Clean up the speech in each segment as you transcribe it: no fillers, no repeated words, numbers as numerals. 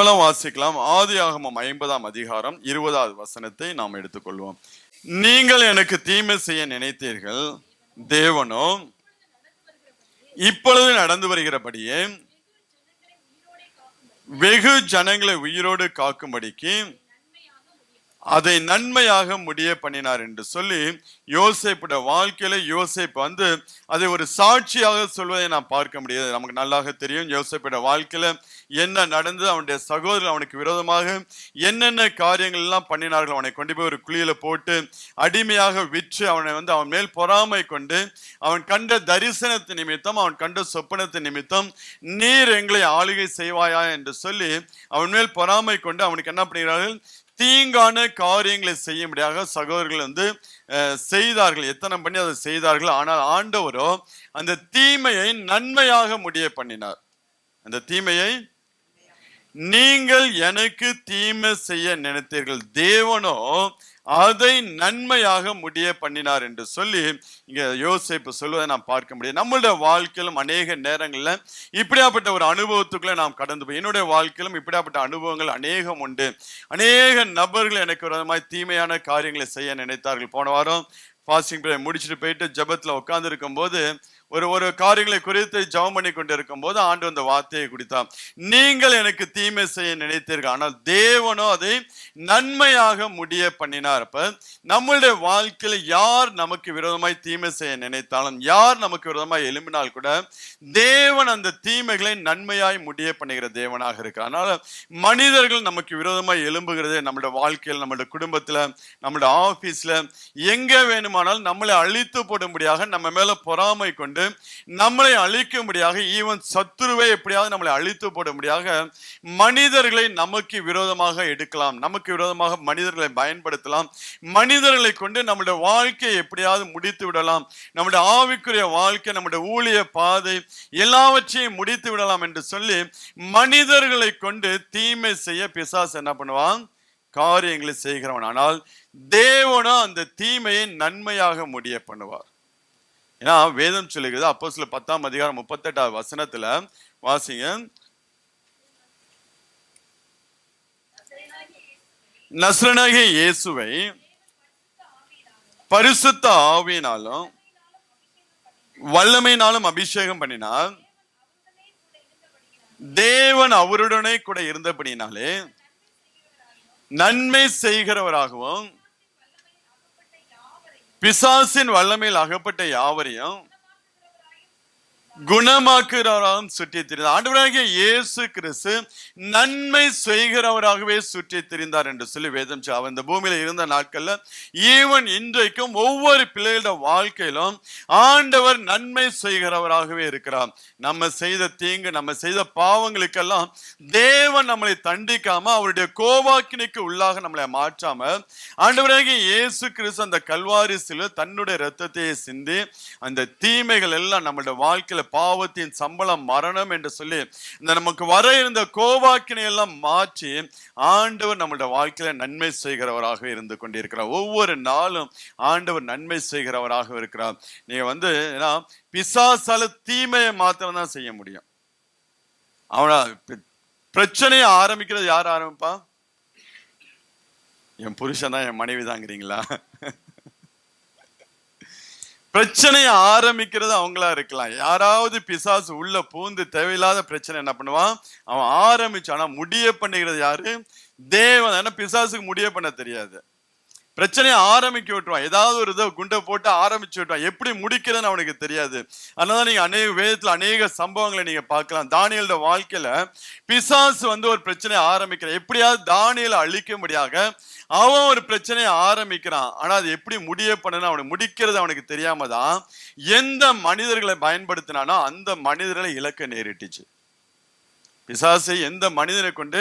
நாமெல்லாம் வாசிக்கலாம். ஆதியாகமம் 50ஆம் அதிகாரம் 20வது வசனத்தை நாம் எடுத்துக்கொள்வோம். நீங்கள் எனக்கு தீமை செய்ய நினைத்தீர்கள், தேவனோ இப்பொழுது நடந்து வருகிறபடியே வெகு ஜனங்களை உயிரோடு காக்கும்படிக்கு அதை நன்மையாக முடிய பண்ணினார் என்று சொல்லி யோசேப்புடைய வாழ்க்கையில யோசேப்பு அதை ஒரு சாட்சியாக சொல்வதை நாம் பார்க்க முடியாது. நமக்கு நல்லாக தெரியும் யோசேப்புடைய வாழ்க்கையில என்ன நடந்தது, அவனுடைய சகோதரர் அவனுக்கு விரோதமாக என்னென்ன காரியங்கள் எல்லாம் பண்ணினார்கள். அவனை கொண்டு போய் ஒரு குழியில போட்டு அடிமையாக விற்று அவனை அவன் மேல் பொறாமை கொண்டு அவன் கண்ட தரிசனத்து நிமித்தம், அவன் கண்ட சொப்பனத்து நிமித்தம் நீர் எங்களை ஆளுகை செய்வாயா என்று சொல்லி அவன் மேல் பொறாமை கொண்டு அவனுக்கு என்ன பண்ணுகிறார்கள், தீங்கான காரியங்களை செய்யும்படியாக சகோதரர்கள் செய்தார்கள். எத்தனை பண்ணி அதை செய்தார்கள். ஆனால் ஆண்டவரோ அந்த தீமையை நன்மையாக முடிய பண்ணினார். அந்த தீமையை நீங்கள் எனக்கு தீமை செய்ய நினைத்தீர்கள், தேவனோ அதை நன்மையாக முடிய பண்ணினார் என்று சொல்லி இங்க யோசேப்பு சொல்வதை நாம் பார்க்க முடியும். நம்மளுடைய வாழ்க்கையிலும் அநேக நேரங்கள்ல இப்படியாப்பட்ட ஒரு அனுபவத்துக்குள்ள நாம் கடந்து போய், என்னுடைய வாழ்க்கையிலும் இப்படியாப்பட்ட அனுபவங்கள் அநேகம் உண்டு. அநேக நபர்கள் எனக்கு ஒரு மாதிரி தீமையான காரியங்களை செய்ய நினைத்தார்கள். போன வாரம் ஃபாஸ்டிங் ப்ரேயர் முடிச்சுட்டு போயிட்டு ஜபத்துல உட்கார்ந்து இருக்கும் போது ஒரு காரியங்களை குறித்து ஜெபம் பண்ணி கொண்டு இருக்கும் போது ஆண்டு அந்த வார்த்தையை குடித்தார். நீங்கள் எனக்கு தீமை செய்ய நினைத்தீர்கள், ஆனால் தேவனோ அதை நன்மையாக முடிய பண்ணினார். அப்ப நம்மளுடைய வாழ்க்கையில யார் நமக்கு விரோதமாய் தீமை செய்ய நினைத்தாலும், யார் நமக்கு விரோதமாய் எழும்பினால் கூட தேவன் அந்த தீமைகளை நன்மையாய் முடிய பண்ணுகிற தேவனாக இருக்கு. அதனால மனிதர்கள் நமக்கு விரோதமாய் எழும்புகிறதே நம்மளுடைய வாழ்க்கையில், நம்மளுடைய குடும்பத்துல, நம்மளுடைய ஆபீஸ்ல, எங்க வேணுமானாலும் நம்மளை அழித்து போடும்படியாக நம்ம மேல பொறாமை கொண்டு நம்மளை அழிக்கும்படியாக, ஈவன் சத்துருவை எப்படியாவது நம்மளை அழித்து போடும்படியாக மனிதர்களை நமக்கு விரோதமாக எடுக்கலாம், நமக்கு விரோதமாக மனிதர்களை பயன்படுத்தலாம், மனிதர்களை கொண்டு நம்முடைய வாழ்க்கையை எப்படியாவது முடித்து விடலாம், நம்முடைய ஆவிக்குரிய வாழ்க்கை, நம்முடைய ஊழிய பாதை எல்லாவற்றையும் முடித்து விடலாம் என்று சொல்லி மனிதர்களை கொண்டு தீமை செய்ய பிசாசு என்ன பண்ணுவான், காரியங்களை செய்கிறவன். ஆனால் தேவனோ அந்த தீமையை நன்மையாக முடிய பண்ணுவார். ஏன்னா வேதம் சொல்லுகிறது, அப்போஸ்தலர் 10ஆம் அதிகாரம் 38வது வசனத்துல வாசிங்க. நசரேயனாகிய இயேசுவை பரிசுத்த ஆவியினாலும் வல்லமையினாலும் அபிஷேகம் பண்ணினார். தேவன் அவருடனே கூட இருந்தபடினாலே நன்மை செய்கிறவராகவும் பிசாசின் வல்லமையில் அகப்பட்ட யாவரையும் குணமாக்குறவராகவும் சுற்றி திரிந்தார். ஆண்டவராகிய இயேசு கிறிஸ்து நன்மை செய்கிறவராகவே சுற்றி திரிந்தார் என்று சொல்லி வேதம். அவர் இந்த பூமியில இருந்த நாட்கள்ல ஈவன் இன்றைக்கும் ஒவ்வொரு பிள்ளைகளோட வாழ்க்கையிலும் ஆண்டவர் நன்மை செய்கிறவராகவே இருக்கிறார். நம்ம செய்த தீங்கு, நம்ம செய்த பாவங்களுக்கெல்லாம் தேவன் நம்மளை தண்டிக்காம, அவருடைய கோபாக்கினைக்கு உள்ளாக நம்மளை மாற்றாம, ஆண்டவராகிய இயேசு கிறிஸ்து அந்த கல்வாரி சிலுவையில் தன்னுடைய இரத்தத்தை சிந்தி அந்த தீமைகள் எல்லாம் நம்மளுடைய வாழ்க்கையில, பாவத்தின் சம்பளம் மரணம் என்று சொல்லி இந்த நமக்கு வர இருந்த கோபாக்கினை எல்லாம் மாற்றி ஆண்டவர் நம்மளுடைய வாழ்க்கையில நன்மை செய்கிறவராக இருந்து கொண்டிருக்கிறார். ஒவ்வொரு நாளும் ஆண்டவர் நன்மை செய்கிறவராக இருக்கிறார். நீங்க பிசாசால தீமையை மாத்திரம் தான் செய்ய முடியும். அவனா பிரச்சனையை ஆரம்பிக்கிறது யார் ஆரம்பிப்பா? என் புருஷன் தான், என் மனைவி தாங்கிறீங்களா? பிரச்சனையை ஆரம்பிக்கிறது அவங்களா இருக்கலாம். யாராவது பிசாசு உள்ள பூந்து தேவையில்லாத பிரச்சனை என்ன பண்ணுவான், அவன் ஆரம்பிச்சு. ஆனா முடிய பண்ணுகிறது யாரு? தேவன். ஏன்னா பிசாசுக்கு முடிய பண்ண தெரியாது. பிரச்சனையை ஆரம்பிக்க விட்டுருவான், ஏதாவது ஒரு இதை குண்டை போட்டு ஆரம்பிச்சு விட்டுவான், எப்படி முடிக்கிறதுன்னு அவனுக்கு தெரியாது. அதனால நீங்க அநேக வேதத்துல அநேக சம்பவங்களை நீங்க பார்க்கலாம். தானியேலோட வாழ்க்கையில பிசாசு ஒரு பிரச்சனையை ஆரம்பிக்கிற, எப்படியாவது தானியேலை அழிக்கும்படியாக அவன் ஒரு பிரச்சனையை ஆரம்பிக்கிறான். ஆனா அது எப்படி முடிய பண்ணணும் அவனுக்கு முடிக்கிறது அவனுக்கு தெரியாம தான் எந்த மனிதர்களை பயன்படுத்தினானோ அந்த மனிதர்களை இலக்க நேரிட்டுச்சு. பிசாசை எந்த மனிதனை கொண்டு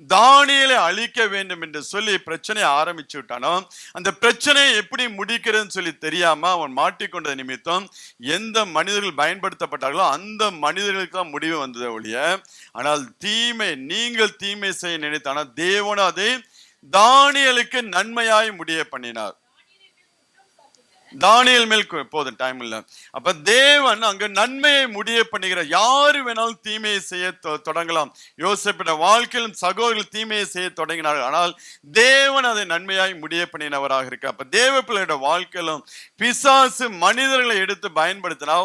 தானியேலை அழிக்க வேண்டும் என்று சொல்லி பிரச்சனையை ஆரம்பிச்சு விட்டானோ, அந்த பிரச்சனையை எப்படி முடிக்கிறதுன்னு சொல்லி தெரியாம அவன் மாட்டிக்கொண்டது நிமித்தம் எந்த மனிதர்கள் பயன்படுத்தப்பட்டார்களோ அந்த மனிதர்களுக்கு தான் முடிவு வந்தது ஒழிய. ஆனால் நீங்கள் தீமை செய்ய நினைத்தானா தேவன் அதை தானியேலுக்கு நன்மையாய் முடிய பண்ணினார். தானியேல் மேல் போதும், டைம் இல்ல. அப்ப தேவன் அங்க நன்மையை முடிய பண்ணுகிற, யாரு வேணாலும் தீமையை செய்ய தொடங்கலாம். யோசேப்பின் வாழ்க்கையிலும் சகோதரர்கள் தீமையை செய்ய தொடங்கினார்கள், ஆனால் தேவன் அதை நன்மையாய் முடிய பண்ணினவராக இருக்கு. அப்ப தேவ பிள்ளையோட வாழ்க்கையிலும் பிசாசு மனிதர்களை எடுத்து பயன்படுத்தினா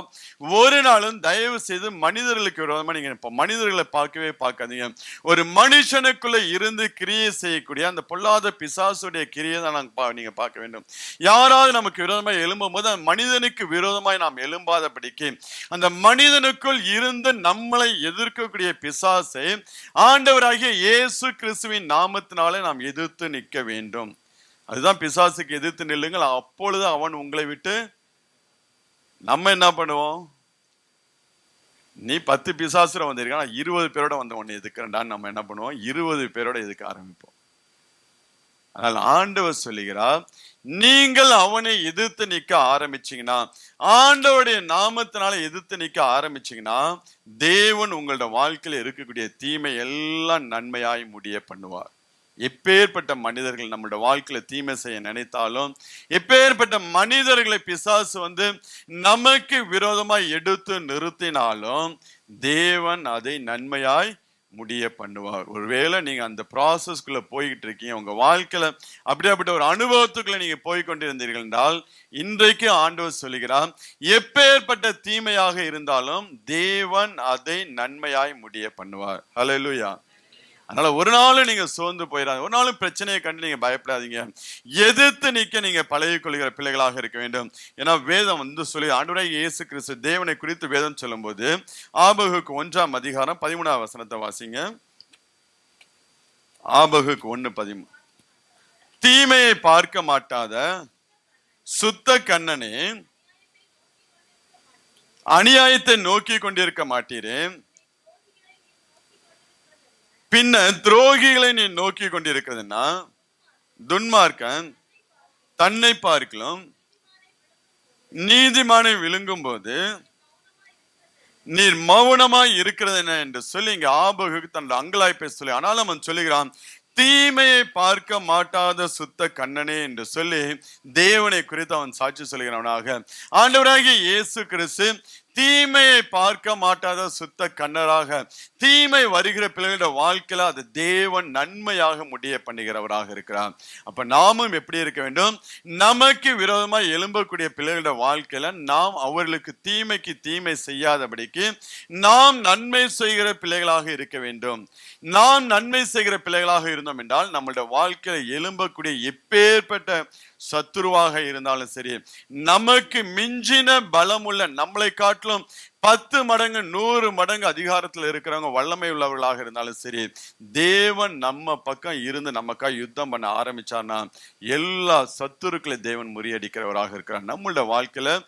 ஒரு நாளும் தயவு செய்து மனிதர்களுக்கு விரோதமா நீங்க மனிதர்களை பார்க்கவே பார்க்காதீங்க. ஒரு மனுஷனுக்குள்ள இருந்து கிரியை செய்யக்கூடிய அந்த பொல்லாத பிசாசுடைய கிரியை தான் நீங்க பார்க்க வேண்டும். யாராவது நமக்கு விரோதமா எழும்பும் போது மனிதனுக்கு விரோதமாய் நாம் எழும்பாதபடிக்கு அந்த மனிதனுக்குள் இருந்து நம்மளை எதிர்க்கக்கூடிய பிசாசை ஆண்டவராகிய இயேசு கிறிஸ்துவின் நாமத்தினாலே நாம் எதிர்த்து நிற்க வேண்டும். அதுதான் பிசாசுக்கு எதிர்த்து நில்லுங்கள், அப்பொழுது அவன் உங்களை விட்டு. நம்ம என்ன பண்ணுவோம்? நீ 10 பிசாசுர வந்திருக்கா, 20 பேரோட வந்து உன்னை எதுக்குறேன்டான்னு நம்ம என்ன பண்ணுவோம்? 20 பேரோட எதுக்க ஆரம்பிப்போம். அதனால் ஆண்டவர் சொல்லுகிறார், நீங்கள் அவனை எதிர்த்து நிற்க ஆரம்பிச்சீங்கன்னா, ஆண்டவருடைய நாமத்தினால எதிர்த்து நிற்க ஆரம்பிச்சீங்கன்னா, தேவன் உங்களோட வாழ்க்கையில இருக்கக்கூடிய தீமை எல்லாம் நன்மையாய் முடிய பண்ணுவார். எப்பேற்பட்ட மனிதர்கள் நம்மளோட வாழ்க்கையில தீமை செய்ய நினைத்தாலும், எப்பேற்பட்ட மனிதர்களை பிசாசு வந்து நமக்கு விரோதமாய் எடுத்து நிறுத்தினாலும் தேவன் அதை நன்மையாய் முடிய பண்ணுவார். ஒருவேளை நீங்க அந்த ப்ராசஸ்குள்ள போய்கிட்டு இருக்கீங்க, உங்க வாழ்க்கையில அப்படிப்பட்ட ஒரு அனுபவத்துக்குள்ள நீங்க போய்கொண்டிருந்தீர்கள் என்றால், இன்றைக்கு ஆண்டவர் சொல்லுகிறார், எப்பேற்பட்ட தீமையாக இருந்தாலும் தேவன் அதை நன்மையாய் முடிய பண்ணுவார். ஹல்லேலூயா. அதனால ஒரு நாளும் நீங்க சோர்ந்து போயிடாது, ஒரு நாளும் பிரச்சனையை கண்டு நீங்க பயப்படாதீங்க. எதிர்த்து நிற்க நீங்க பழகிக் கொள்கிற பிள்ளைகளாக இருக்க வேண்டும். ஏன்னா வேதம் வந்து சொல்லி, ஆண்டவராகிய இயேசு கிறிஸ்து தேவனை குறித்து வேதம் சொல்லும் போது ஆபகுக்கு 1ஆம் அதிகாரம் 13ஆம் வசனத்தை வாசிங்க. ஆபகுக்கு 1:13. தீமையை பார்க்க மாட்டாத சுத்த கண்ணனே, அநியாயத்தை நோக்கி கொண்டிருக்க மாட்டீரே, பின்ன துரோகிகளை நீ நோக்கி கொண்டிருக்கிறதுனா, துன்மார்க்கன் தன்னை பார்க்கலாம் நீதிமானை விழுங்கும் போது நீர் மௌனமாய் இருக்கிறது என்ன என்று சொல்லி இங்க ஆபகுக்கு தன் அங்கலாய்ப்பை சொல்லி, ஆனாலும் அவன் சொல்லுகிறான், தீமையை பார்க்க மாட்டாத சுத்த கண்ணனே என்று சொல்லி தேவனை குறித்து அவன் சாட்சி சொல்லுகிறவனாக, ஆண்டவராகிய இயேசு கிறிஸ்து தீமையை பார்க்க மாட்டாத சுத்த கண்ணராக, தீமை வருகிற பிள்ளைகளோட வாழ்க்கையில அது தேவன் நன்மையாக முடிய பண்ணுகிறவராக இருக்கிறார். அப்ப நாமும் எப்படி இருக்க வேண்டும்? நமக்கு விரோதமாக எழும்பக்கூடிய பிள்ளைகளோட வாழ்க்கையில நாம் அவர்களுக்கு தீமைக்கு தீமை செய்யாதபடிக்கு நாம் நன்மை செய்கிற பிள்ளைகளாக இருக்க வேண்டும். நாம் நன்மை செய்கிற பிள்ளைகளாக இருந்தோம் என்றால் நம்மளுடைய வாழ்க்கையில எழும்பக்கூடிய எப்பேற்பட்ட சத்துருவாக இருந்தாலும் சரி, நமக்கு மிஞ்சின பலம் உள்ள, நம்மளை காட்டிலும் 10 மடங்கு 100 மடங்கு அதிகாரத்தில் இருக்கிறவங்க, வல்லமை உள்ளவர்களாக இருந்தாலும் சரி, தேவன் நம்ம பக்கம் இருந்து நமக்காக யுத்தம் பண்ண ஆரம்பிச்சார்னா எல்லா சத்துருக்களை தேவன் முறியடிக்கிறவராக இருக்கிறார். நம்மளோட வாழ்க்கையில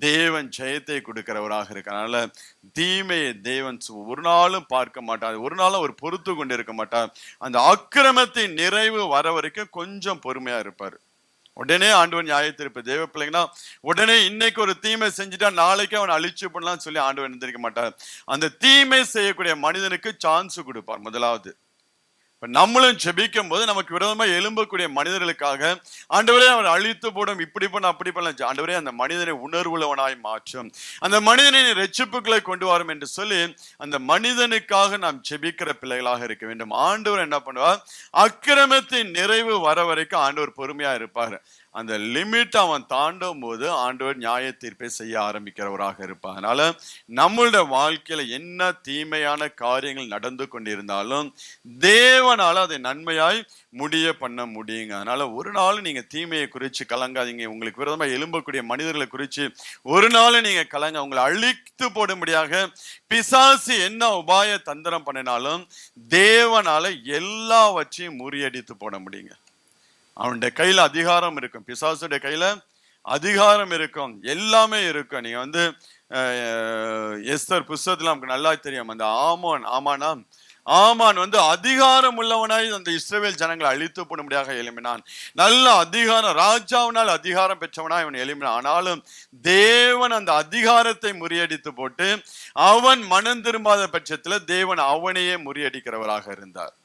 தேவன் ஜெயத்தை கொடுக்கிறவராக இருக்கிறனால தீமையை தேவன் ஒரு நாளும் பார்க்க மாட்டார், ஒரு நாளும் அவர் பொறுத்து கொண்டு இருக்க மாட்டார். அந்த அக்கிரமத்தின் நிறைவு வர வரைக்கும் கொஞ்சம் பொறுமையா இருப்பார். உடனே ஆண்டவன் நியாயத்தீர்ப்பு, தேவ பிள்ளைங்கன்னா உடனே இன்னைக்கு ஒரு தீமை செஞ்சுட்டா நாளைக்கு அவன் அழிச்சு பண்ணலாம் சொல்லி ஆண்டவன் எந்திரிக்க மாட்டார். அந்த தீமை செய்யக்கூடிய மனிதனுக்கு சான்ஸ் கொடுப்பார். முதலாவது, இப்ப நம்மளும் ஜெபிக்கும் போது நமக்கு விரோதமா எழும்பக்கூடிய மனிதர்களுக்காக, ஆண்டவரே அவர் அழித்து போடும், இப்படி பண்ண அப்படி பண்ண, ஆண்டவரே அந்த மனிதனை உணர்வுள்ளவனாய் மாற்றும், அந்த மனிதனை ரட்சிப்புகளை கொண்டு வரும் என்று சொல்லி அந்த மனிதனுக்காக நாம் ஜெபிக்கிற பிள்ளைகளாக இருக்க வேண்டும். ஆண்டவர் என்ன பண்ணுவார்? அக்கிரமத்தின் நிறைவு வர வரைக்கும் ஆண்டவர் பொறுமையா இருப்பார். அந்த லிமிட் அவன் தாண்டும் போது ஆண்டவர் நியாய தீர்ப்பை செய்ய ஆரம்பிக்கிறவராக இருப்பார். அதனால நம்மளுடைய வாழ்க்கையில என்ன தீமையான காரியங்கள் நடந்து கொண்டிருந்தாலும் தேவனால அதை நன்மையாய் முடிய பண்ண முடியுங்க. அதனால ஒரு நாள் நீங்க தீமையை குறித்து கலங்காதீங்க. உங்களுக்கு விரோதமா எழும்பக்கூடிய மனிதர்களை குறித்து ஒரு நாள் நீங்க கலங்க. உங்களை அழித்து போடும்படியாக பிசாசு என்ன உபாய தந்திரம் பண்ணினாலும் தேவனால எல்லாவற்றையும் முறியடித்து போட முடியுங்க. அவனுடைய கையில அதிகாரம் இருக்கும், பிசாசுடைய கையில அதிகாரம் இருக்கும், எல்லாமே இருக்கும். நீங்க வந்து எஸ்தர் புஸ்தகத்துல நமக்கு நல்லா தெரியும், அந்த ஆமான் வந்து அதிகாரம் உள்ளவனாய் அந்த இஸ்ரவேல் ஜனங்களை அழித்து போடும்படியாக எழுப்பினான். நல்ல அதிகாரம், ராஜாவினால் அதிகாரம் பெற்றவனாய் அவன் எழுப்பினான். ஆனாலும் தேவன் அந்த அதிகாரத்தை முறியடித்து போட்டு அவன் மனம் திரும்பாத பட்சத்துல தேவன் அவனையே முறியடிக்கிறவராக இருந்தார்.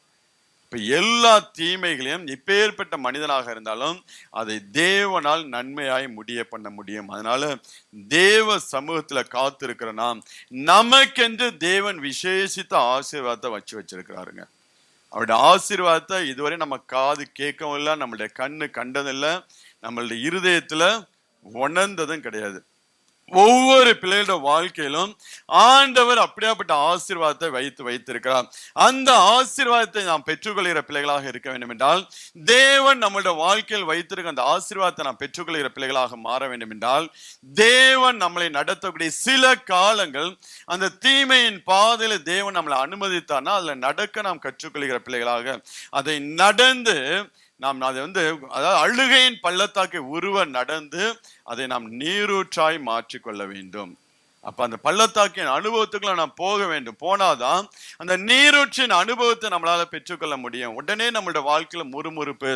இப்ப எல்லா தீமைகளையும் இப்பேற்பட்ட மனிதனாக இருந்தாலும் அதை தேவனால் நன்மையாய் முடிய பண்ண முடியும். அதனால தேவ சமூகத்துல காத்திருக்கிற நாம், நமக்கென்று தேவன் விசேஷித்த ஆசீர்வாதத்தை வச்சிருக்கிறாருங்க. அவருடைய ஆசீர்வாதத்தை இதுவரை நம்ம காது கேட்கவும் இல்லை, நம்மளுடைய கண்ணு கண்டதும் இல்லை, நம்மளுடைய இருதயத்துல உணர்ந்ததும் கிடையாது. ஒவ்வொரு பிள்ளைகளோட வாழ்க்கையிலும் ஆண்டவர் அப்படியாப்பட்ட ஆசீர்வாதத்தை வைத்திருக்கிறார். அந்த ஆசீர்வாதத்தை நாம் பெற்றுக்கொள்கிற பிள்ளைகளாக இருக்க வேண்டும் என்றால், தேவன் நம்மளுடைய வாழ்க்கையில் வைத்திருக்க அந்த ஆசீர்வாதத்தை நாம் பெற்றுக்கொள்கிற பிள்ளைகளாக மாற வேண்டும் என்றால், தேவன் நம்மளை நடத்தக்கூடிய சில காலங்கள் அந்த தீமையின் பாதையில தேவன் நம்மளை அனுமதித்தார்னா அதுல நடக்க நாம் கற்றுக்கொள்கிற பிள்ளைகளாக அதை நடந்து நாம் அதை அதாவது அழுகையின் பள்ளத்தாக்கை நடந்து அதை நாம் நீரூற்றாய் மாற்றிக்கொள்ள வேண்டும். அப்ப அந்த பள்ளத்தாக்கின் அனுபவத்துக்குள்ள நாம் போக வேண்டும். போனாதான் அந்த நீரூற்றின் அனுபவத்தை நம்மளால பெற்றுக்கொள்ள முடியும். உடனே நம்மளுடைய வாழ்க்கையில முறுமுறுப்பு,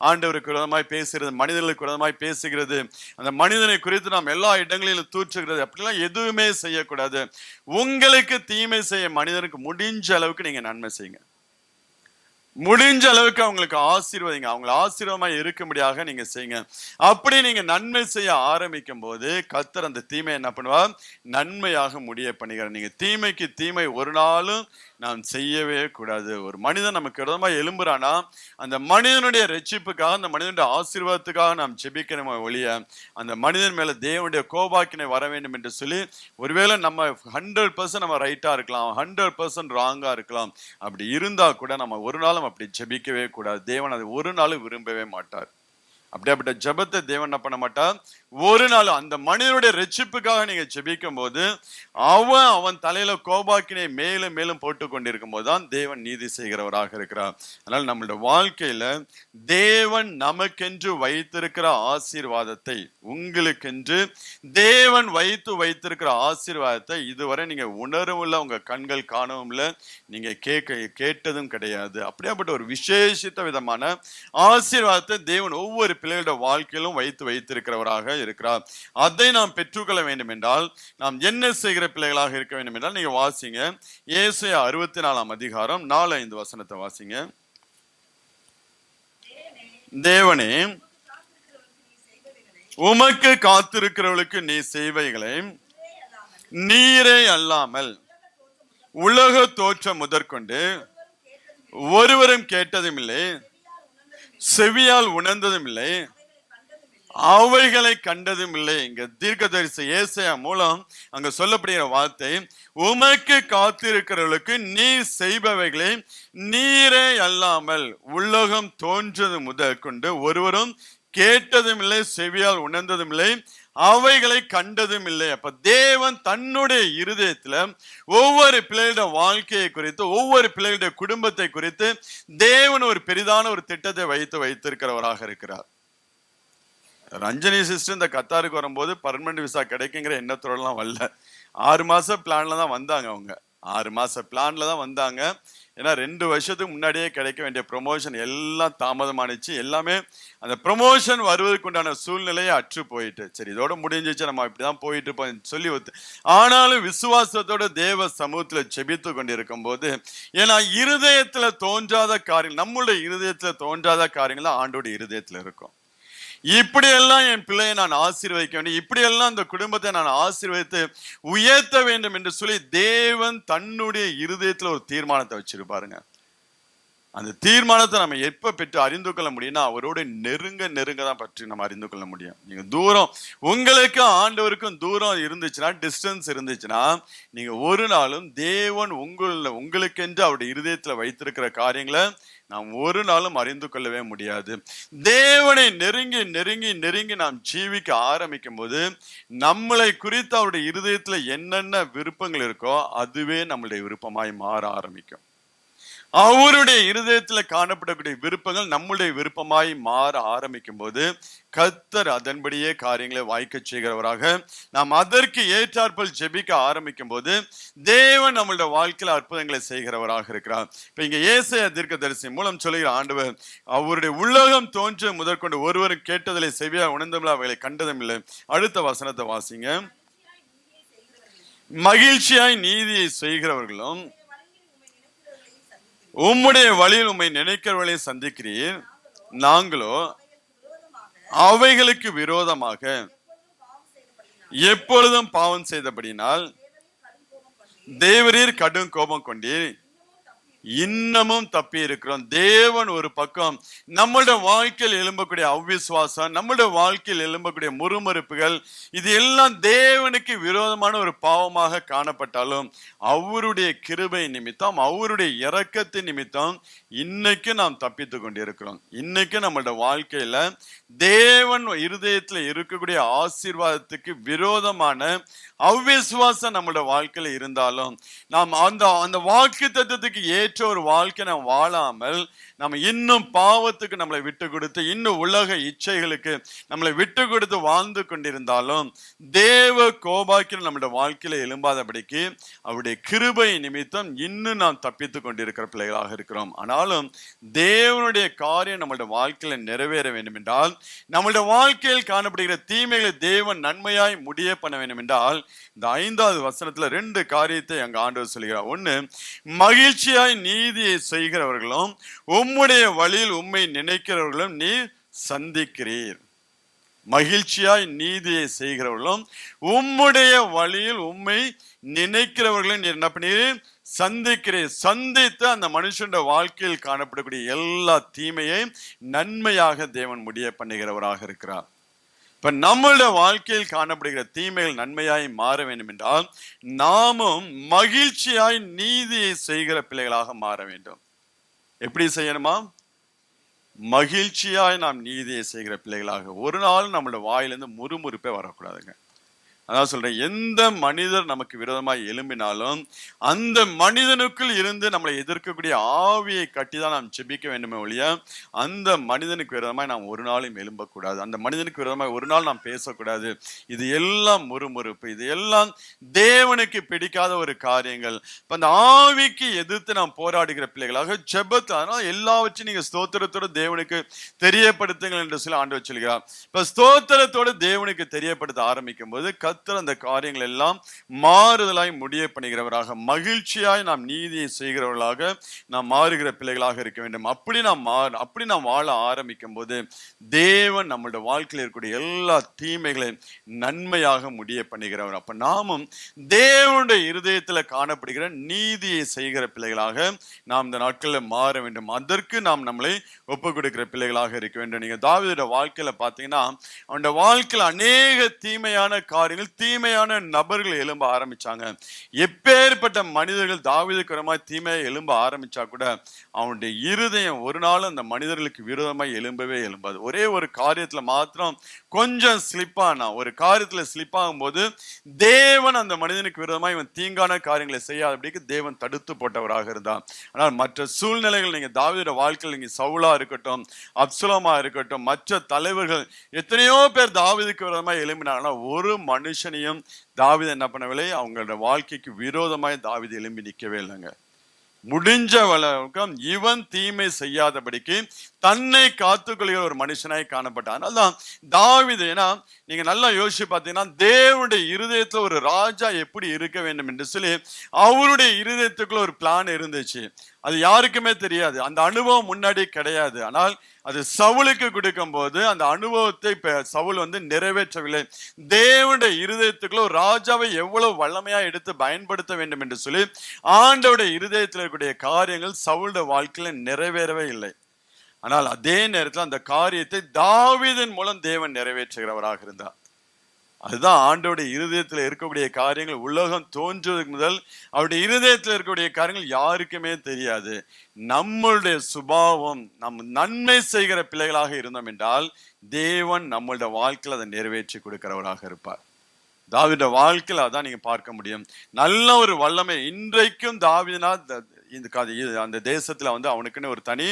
ஆண்டவருக்கு விரோதமாய் பேசுகிறது, மனிதர்களுக்கு விரோதமாய் பேசுகிறது, அந்த மனிதனை குறித்து நாம் எல்லா இடங்களிலும் தூற்றுகிறது, அப்படிலாம் எதுவுமே செய்யக்கூடாது. உங்களுக்கு தீமை செய்ய மனிதனுக்கு முடிஞ்ச அளவுக்கு நீங்க நன்மை செய்யுங்க. முடிஞ்ச அளவுக்கு அவங்களுக்கு ஆசீர்வதிங்க. அவங்களை ஆசீர்வாதமா இருக்கும்படியாக நீங்க செய்யுங்க. அப்படி நீங்க நன்மை செய்ய ஆரம்பிக்கும் போது கர்த்தர் அந்த தீமை என்ன பண்ணுவார்? நன்மையாக முடிய பண்ணுகிறார். நீங்க தீமைக்கு தீமை ஒரு நாளும் நாம் செய்யவே கூடாது. ஒரு மனிதன் நமக்கு விரோதமா எழும்புறானா அந்த மனிதனுடைய ரட்சிப்புக்காக, அந்த மனிதனுடைய ஆசீர்வாதத்துக்காக நாம் ஜெபிக்கணுமே ஒழிய, அந்த மனிதன் மேல தேவனுடைய கோபாக்கினை வர வேண்டும் என்று சொல்லி, ஒருவேளை நம்ம 100% நம்ம ரைட்டா இருக்கலாம், 100% ராங்கா இருக்கலாம், அப்படி இருந்தா கூட நம்ம ஒரு நாளும் அப்படி ஜெபிக்கவே கூடாது. தேவன் அதை ஒரு நாளும் விரும்பவே மாட்டார். அப்படியாப்பட்ட ஜெபத்தை தேவன் என்ன பண்ண மாட்டார்? ஒரு நாள் அந்த மனிதனுடைய ரட்சிப்புக்காக நீங்க ஜெபிக்கும் போது அவன் தலையில கோபாக்கினை மேலும் மேலும் போட்டு கொண்டிருக்கும் போதுதான் தேவன் நீதி செய்கிறவராக இருக்கிறார். அதனால நம்மளுடைய வாழ்க்கையில தேவன் நமக்கென்று வைத்திருக்கிற ஆசீர்வாதத்தை, உங்களுக்கென்று தேவன் வைத்திருக்கிற ஆசீர்வாதத்தை இதுவரை நீங்க உணரவும் இல்லை, உங்க கண்கள் காணவும் இல்லை, நீங்க கேட்டதும் கிடையாது. அப்படியாப்பட்ட ஒரு விசேஷித்த விதமான ஆசீர்வாதத்தை தேவன் ஒவ்வொரு பிள்ளைகளோட வாழ்க்கையிலும் வைத்திருக்கிறவராக இருக்கிறார். அதை நாம் பெற்றுக்கொள்ள வேண்டும் என்றால் நாம் என்ன செய்கிற பிள்ளைகளாக இருக்க வேண்டும் என்றால், நீங்க வாசிங்க ஏசாயா 64 அதிகாரம் 4-5 வசனத்தை வாசிங்க. தேவனே, உமக்கு காத்திருக்கிறவர்களுக்கு நீ செய்வைகளை நீரே அல்லாமல் உலக தோற்றம் முதற்கொண்டு ஒருவரும் கேட்டதும் இல்லை, செவியால் உணர்ந்ததும் இல்லை, அவைகளை கண்டதும் இல்லை. இங்க தீர்க்கதரிசி ஏசாயா மூலம் அங்க சொல்லப்படுகிற வார்த்தை, உமக்கு காத்திருக்கிறவர்களுக்கு நீ செய்பவைகளை நீரே அல்லாமல் உலகம் தோன்றது முதல் கொண்டு ஒருவரும் கேட்டதும் இல்லை, செவியால் உணர்ந்ததும் இல்லை, அவைகளை கண்டதும் இல்லை. அப்ப தேவன் தன்னுடைய இருதயத்துல ஒவ்வொரு பிள்ளைகளுடைய வாழ்க்கையை குறித்து, ஒவ்வொரு பிள்ளைகளுடைய குடும்பத்தை குறித்து தேவன் ஒரு பெரிதான ஒரு திட்டத்தை வைத்திருக்கிறவராக இருக்கிறார். ரஞ்சனி சிஸ்டர் இந்த கத்தாருக்கு வரும்போது பர்மனன்ட் விசா கிடைக்குங்கிற எண்ணத்தோடலாம் வரல. 6 மாச பிளான்ல தான் வந்தாங்க. அவங்க 6 மாச பிளான்ல தான் வந்தாங்க. ஏன்னா 2 வருஷத்துக்கு முன்னாடியே கிடைக்க வேண்டிய ப்ரொமோஷன் எல்லாம் தாமதமானிச்சு. எல்லாமே அந்த ப்ரொமோஷன் வருவதற்கு உண்டான சூழ்நிலையை அற்று போயிட்டு, சரி இதோட முடிஞ்சிச்சு, நம்ம இப்படிதான் போயிட்டு இருப்போம் சொல்லி ஆனாலும் விசுவாசத்தோட தேவ சமூகத்துல ஜெபித்து கொண்டிருக்கும் போது, ஏன்னா இருதயத்துல தோன்றாத காரியங்கள், நம்மளுடைய இருதயத்துல தோன்றாத காரியங்கள் தான் ஆண்டோட இருதயத்துல இருக்கும். இப்படியெல்லாம் என் பிள்ளையை நான் ஆசீர்வதிக்க வேண்டும், இப்படியெல்லாம் இந்த குடும்பத்தை நான் ஆசீர்வதித்து உயர்த்த வேண்டும் என்று சொல்லி தேவன் தன்னுடைய இருதயத்துல ஒரு தீர்மானத்தை வச்சிருப்பாருங்க. அந்த தீர்மானத்தை நம்ம எப்ப பெற்று அறிந்து கொள்ள முடியும்னா, அவரோட நெருங்க தான் பற்றி நம்ம அறிந்து கொள்ள முடியும். நீங்க தூரம், உங்களுக்கு ஆண்டவருக்கும் தூரம் இருந்துச்சுன்னா, டிஸ்டன்ஸ் இருந்துச்சுன்னா, நீங்க ஒரு நாளும் தேவன் உங்களுக்கென்று அவருடைய இருதயத்துல வைத்திருக்கிற காரியங்களை நாம் ஒரு நாளும் அறிந்து கொள்ளவே முடியாது. தேவனை நெருங்கி நெருங்கி நெருங்கி நாம் ஜீவிக்க ஆரம்பிக்கும் போது நம்மளை குறித்து அவருடைய இருதயத்துல என்னென்ன விருப்பங்கள் இருக்கோ அதுவே நம்மளுடைய விருப்பமாய் மாற ஆரம்பிக்கும். அவருடைய இருதயத்துல காணப்படக்கூடிய விருப்பங்கள் நம்முடைய விருப்பமாய் மாற ஆரம்பிக்கும் போது கர்த்தர் அதன்படியே காரியங்களை வாய்க்க செய்கிறவராக, நாம் அதற்கு ஏற்றாற்போல் ஜெபிக்க ஆரம்பிக்கும் போது தேவன் நம்மளுடைய வாழ்க்கையில அற்புதங்களை செய்கிறவராக இருக்கிறார். இப்ப இங்க ஏசாயா தீர்க்கதரிசி மூலம் சொல்லுகிற ஆண்டவர், அவருடைய உலகம் தோன்ற முதற்கொண்டு ஒருவரும் கேட்டதில்லை, செவியா உணர்ந்தமில்லை, அவைகளை கண்டதும் இல்லை. அடுத்த வசனத்தை வாசிங்க. மகிழ்ச்சியாய் நீதியை செய்கிறவர்களும் உம்முடைய வழியில் உம்மை நினைக்கிறவர்களை சந்திக்கிறீர், நாங்களோ அவைகளுக்கு விரோதமாக எப்பொழுதும் பாவம் செய்தபடினால் தேவரீர் கடும் கோபம் கொண்டீர், இன்னமும் தப்பி இருக்கிறோம். தேவன் ஒரு பக்கம் நம்மளுடைய வாழ்க்கையில் எழும்பக்கூடிய அவ்விசுவாசம், நம்மளுடைய வாழ்க்கையில் எழும்பக்கூடிய முறுமுறுப்புகள், இது எல்லாம் தேவனுக்கு விரோதமான ஒரு பாவமாக காணப்பட்டாலும் அவருடைய கிருபை நிமித்தம், அவருடைய இரக்கத்தின் நிமித்தம் இன்னைக்கு நாம் தப்பித்து கொண்டிருக்கிறோம். இன்னைக்கு நம்மளுடைய வாழ்க்கையில தேவன் இருதயத்துல இருக்கக்கூடிய ஆசீர்வாதத்துக்கு விரோதமான அவ்விசுவாசம் நம்மளுடைய வாழ்க்கையில இருந்தாலும் நாம் அந்த வாக்கு தத்துவத்துக்கு ஏற்ற ஒரு வாழ்க்கை நாம் வாழாமல் நம்ம இன்னும் பாவத்துக்கு நம்மளை விட்டு கொடுத்து, இன்னும் உலக இச்சைகளுக்கு நம்மளை விட்டு கொடுத்து வாழ்ந்து கொண்டிருந்தாலும் தேவ கோபாக்கில் நம்மளுடைய வாழ்க்கையில எழும்பாதபடிக்கு அவருடைய கிருபை நிமித்தம் இன்னும் நாம் தப்பித்து கொண்டிருக்கிற பிள்ளைகளாக இருக்கிறோம். ஆனாலும் தேவனுடைய காரியம் நம்மளுடைய வாழ்க்கையில நிறைவேற வேண்டும் என்றால், நம்மளுடைய வாழ்க்கையில் காணப்படுகிற தீமைகளை தேவன் நன்மையாய் முடிய பண்ண வேண்டும் என்றால், இந்த 5வது வசனத்துல 2 காரியத்தை அங்க ஆண்டவர் சொல்கிறார். ஒண்ணு, மகிழ்ச்சியாய் நீதியை செய்கிறவர்களும் உம்முடைய வழியில் உம்மை நினைக்கிறவர்களும் நீ சந்திக்கிறீர். மகிழ்ச்சியாய் நீதியை செய்கிறவர்களும் உம்முடைய வழியில் உம்மை நினைக்கிறவர்களும் நீ என்ன பண்ணீர்? சந்திக்கிறீர். சந்தித்து அந்த மனுஷனுடைய வாழ்க்கையில் காணப்படக்கூடிய எல்லா தீமையை நன்மையாக தேவன் முடிய பண்ணுகிறவராக இருக்கிறார். இப்ப நம்மளுடைய வாழ்க்கையில் காணப்படுகிற தீமைகள் நன்மையாய் மாற வேண்டும் என்றால் நாமும் மகிழ்ச்சியாய் நீதியை செய்கிற பிள்ளைகளாக மாற வேண்டும். எப்படி செய்யணுமா? மகிழ்ச்சியாய் நாம் நீதியை செய்கிற பிள்ளைகளாக. ஒரு நாள் நம்மளோட வாயிலிருந்து முறுமுறுப்பே வரக்கூடாதுங்க. அதான் சொல்றேன், எந்த மனிதர் நமக்கு விரோதமாய் எழும்பினாலும் அந்த மனிதனுக்குள் இருந்து நம்மளை எதிர்க்கக்கூடிய ஆவியை கட்டி தான் நாம் ஜெபிக்க வேண்டுமே ஒழிய அந்த மனிதனுக்கு விரோதமாய் நாம் ஒரு நாளும் எழும்பக்கூடாது. அந்த மனிதனுக்கு விரோதமாய் ஒரு நாள் நாம் பேசக்கூடாது. இது எல்லாம் முறுமுறுப்பு, இது எல்லாம் தேவனுக்கு பிடிக்காத ஒரு காரியங்கள். இப்ப அந்த ஆவிக்கு எதிர்த்து நாம் போராடுகிற பிள்ளைகளாக ஜெபத்து, அதனால எல்லாவற்றையும் நீங்க ஸ்தோத்திரத்தோடு தேவனுக்கு தெரியப்படுத்துங்கள் என்று சொல்லி ஆண்டவர் சொல்கிறார். இப்ப ஸ்தோத்திரத்தோடு தேவனுக்கு தெரியப்படுத்த ஆரம்பிக்கும் போது அந்த காரியங்கள் எல்லாம் மாறுதலாய் முடிய பண்ணுகிறவராக, மகிழ்ச்சியாய் நாம் நீதியை செய்கிறவர்களாக நாம் மாறுகிற பிள்ளைகளாக இருக்க வேண்டும். அப்படி நாம் வாழ ஆரம்பிக்கும் போது தேவன் நம்மளுடைய வாழ்க்கையில் இருக்கக்கூடிய எல்லா தீமைகளையும் நன்மையாக முடிய பண்ணுகிறவர். அப்ப நாமும் தேவனுடைய இருதயத்துல காணப்படுகிற நீதியை செய்கிற பிள்ளைகளாக நாம் இந்த நாட்களில் மாற வேண்டும். அதற்கு நாம் நம்மளை ஒப்பு கொடுக்கிற பிள்ளைகளாக இருக்க வேண்டும். நீங்க தாவீதுடைய வாழ்க்கையில பாத்தீங்கன்னா அவனுடைய வாழ்க்கையில் அநேக தீமையான காரியங்கள், தீமையான நபர்கள் எழும்ப ஆரம்பிச்சாங்க. எப்பேற்பட்ட மனிதர்கள் தாவீதுக்கு விரோதமாய் தீமையை எழும்ப ஆரம்பிச்சா கூட அவனுடைய இருதயம் ஒரு நாள் அந்த மனிதர்களுக்கு விரோதமாய் எழும்பவே எழும்பாது. ஒரே ஒரு காரியத்துல மாத்திரம் கொஞ்சம் ஸ்லிப் ஆனா, ஒரு காரியத்துல ஸ்லிப் ஆகும் போது தேவன் அந்த மனிதனுக்கு விரோதமாய் இவன் தீங்கான காரியங்களை செய்யாதபடிக்கு தேவன் தடுத்து போட்டவராக இருந்தான். ஆனால் மற்ற சூழ்நிலைகள், நீங்க தாவீதுடைய வாழ்க்கையில் நீங்க சவுலா இருக்கட்டும், அப்சலோமா இருக்கட்டும், மற்ற தலைவர்கள் எத்தனையோ பேர் தாவீதுக்கு விரோதமாய் எழும்பினாங்கன்னா ஒரு மனுஷனையும் தாவீது என்ன பண்ணவில்லை, அவங்களோட வாழ்க்கைக்கு விரோதமாய் தாவீது எழும்பி நிற்கவே இல்லைங்க. முடிஞ்ச வழக்கம் இவன் தீமை செய்யாதபடிக்கு தன்னை காத்துக்கொள்கிற ஒரு மனுஷனாய் காணப்பட்டான். அதனால்தான் தாவீது, ஏன்னா நீங்க நல்லா யோசிச்சு பார்த்தீங்கன்னா தேவனுடைய இருதயத்துல ஒரு ராஜா எப்படி இருக்க வேண்டும் என்று சொல்லி அவருடைய இருதயத்துக்குள்ள ஒரு பிளான் இருந்துச்சு. அது யாருக்குமே தெரியாது, அந்த அனுபவம் முன்னாடி கிடையாது. ஆனால் அது சவுலுக்கு கொடுக்கும் போது அந்த அனுபவத்தை சவுல் நிறைவேற்றவில்லை. தேவனுடைய இருதயத்துக்குள்ள ஒரு ராஜாவை எவ்வளவு வல்லமையா எடுத்து பயன்படுத்த வேண்டும் என்று சொல்லி ஆண்டவருடைய இருதயத்தில் இருக்கக்கூடிய காரியங்கள் சவுலுடைய வாழ்க்கையில நிறைவேறவே இல்லை. ஆனால் அதே நேரத்தில் அந்த காரியத்தை தாவீதின் மூலம் தேவன் நிறைவேற்றுகிறவராக இருந்தார். அதுதான் ஆண்டவருடைய இருதயத்தில் இருக்கக்கூடிய காரியங்கள் உலகம் தோன்றுவதற்கு முதல் அவருடைய இருதயத்தில் இருக்கக்கூடிய காரியங்கள் யாருக்குமே தெரியாது. நம்மளுடைய சுபாவம், நம் நன்மை செய்கிற பிள்ளைகளாக இருந்தோம் என்றால் தேவன் நம்மளுடைய வாழ்க்கையில் அதை நிறைவேற்றி கொடுக்கிறவராக இருப்பார். தாவீதுடைய வாழ்க்கையில் அதான் நீங்க பார்க்க முடியும். நல்ல ஒரு வல்லமை இன்றைக்கும் தாவீதுனா அந்த தேசத்துல அவனுக்குன்னு ஒரு தனி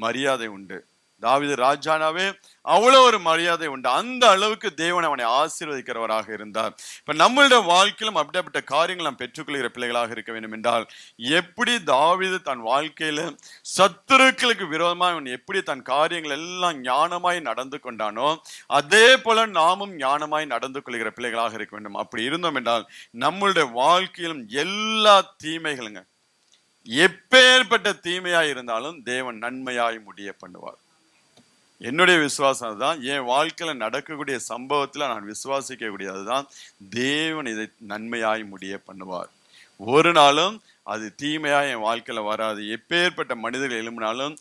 மரியாதை உண்டு. தாவீது ராஜானாவே அவ்வளவு ஒரு மரியாதை உண்டு. அந்த அளவுக்கு தேவன் அவனை ஆசீர்வதிக்கிறவராக இருந்தார். இப்ப நம்மளுடைய வாழ்க்கையிலும் அப்படிப்பட்ட காரியங்கள் நாம் பெற்றுக்கொள்கிற பிள்ளைகளாக இருக்க வேண்டும் என்றால், எப்படி தாவீது தன் வாழ்க்கையில சத்துருக்களுக்கு விரோதமாக அவன் எப்படி தன் காரியங்கள் எல்லாம் ஞானமாய் நடந்து கொண்டானோ அதே போல நாமும் ஞானமாய் நடந்து கொள்கிற பிள்ளைகளாக இருக்க வேண்டும். அப்படி இருந்தோம் என்றால் நம்மளுடைய வாழ்க்கையிலும் எல்லா தீமைகளுங்க, எப்பேற்பட்ட தீமையாய் இருந்தாலும் தேவன் நன்மையாய் முடிய பண்ணுவார். என்னுடைய விசுவாசம் தான், என் வாழ்க்கையில நடக்கக்கூடிய சம்பவத்துல நான் விசுவாசிக்கக்கூடிய அதுதான், தேவன் இதை நன்மையாய் முடிய பண்ணுவார். ஒரு நாளும் அது தீமையா என் வாழ்க்கையில வராது. எப்பேற்பட்ட மனிதர்கள் எழும்பினாலும்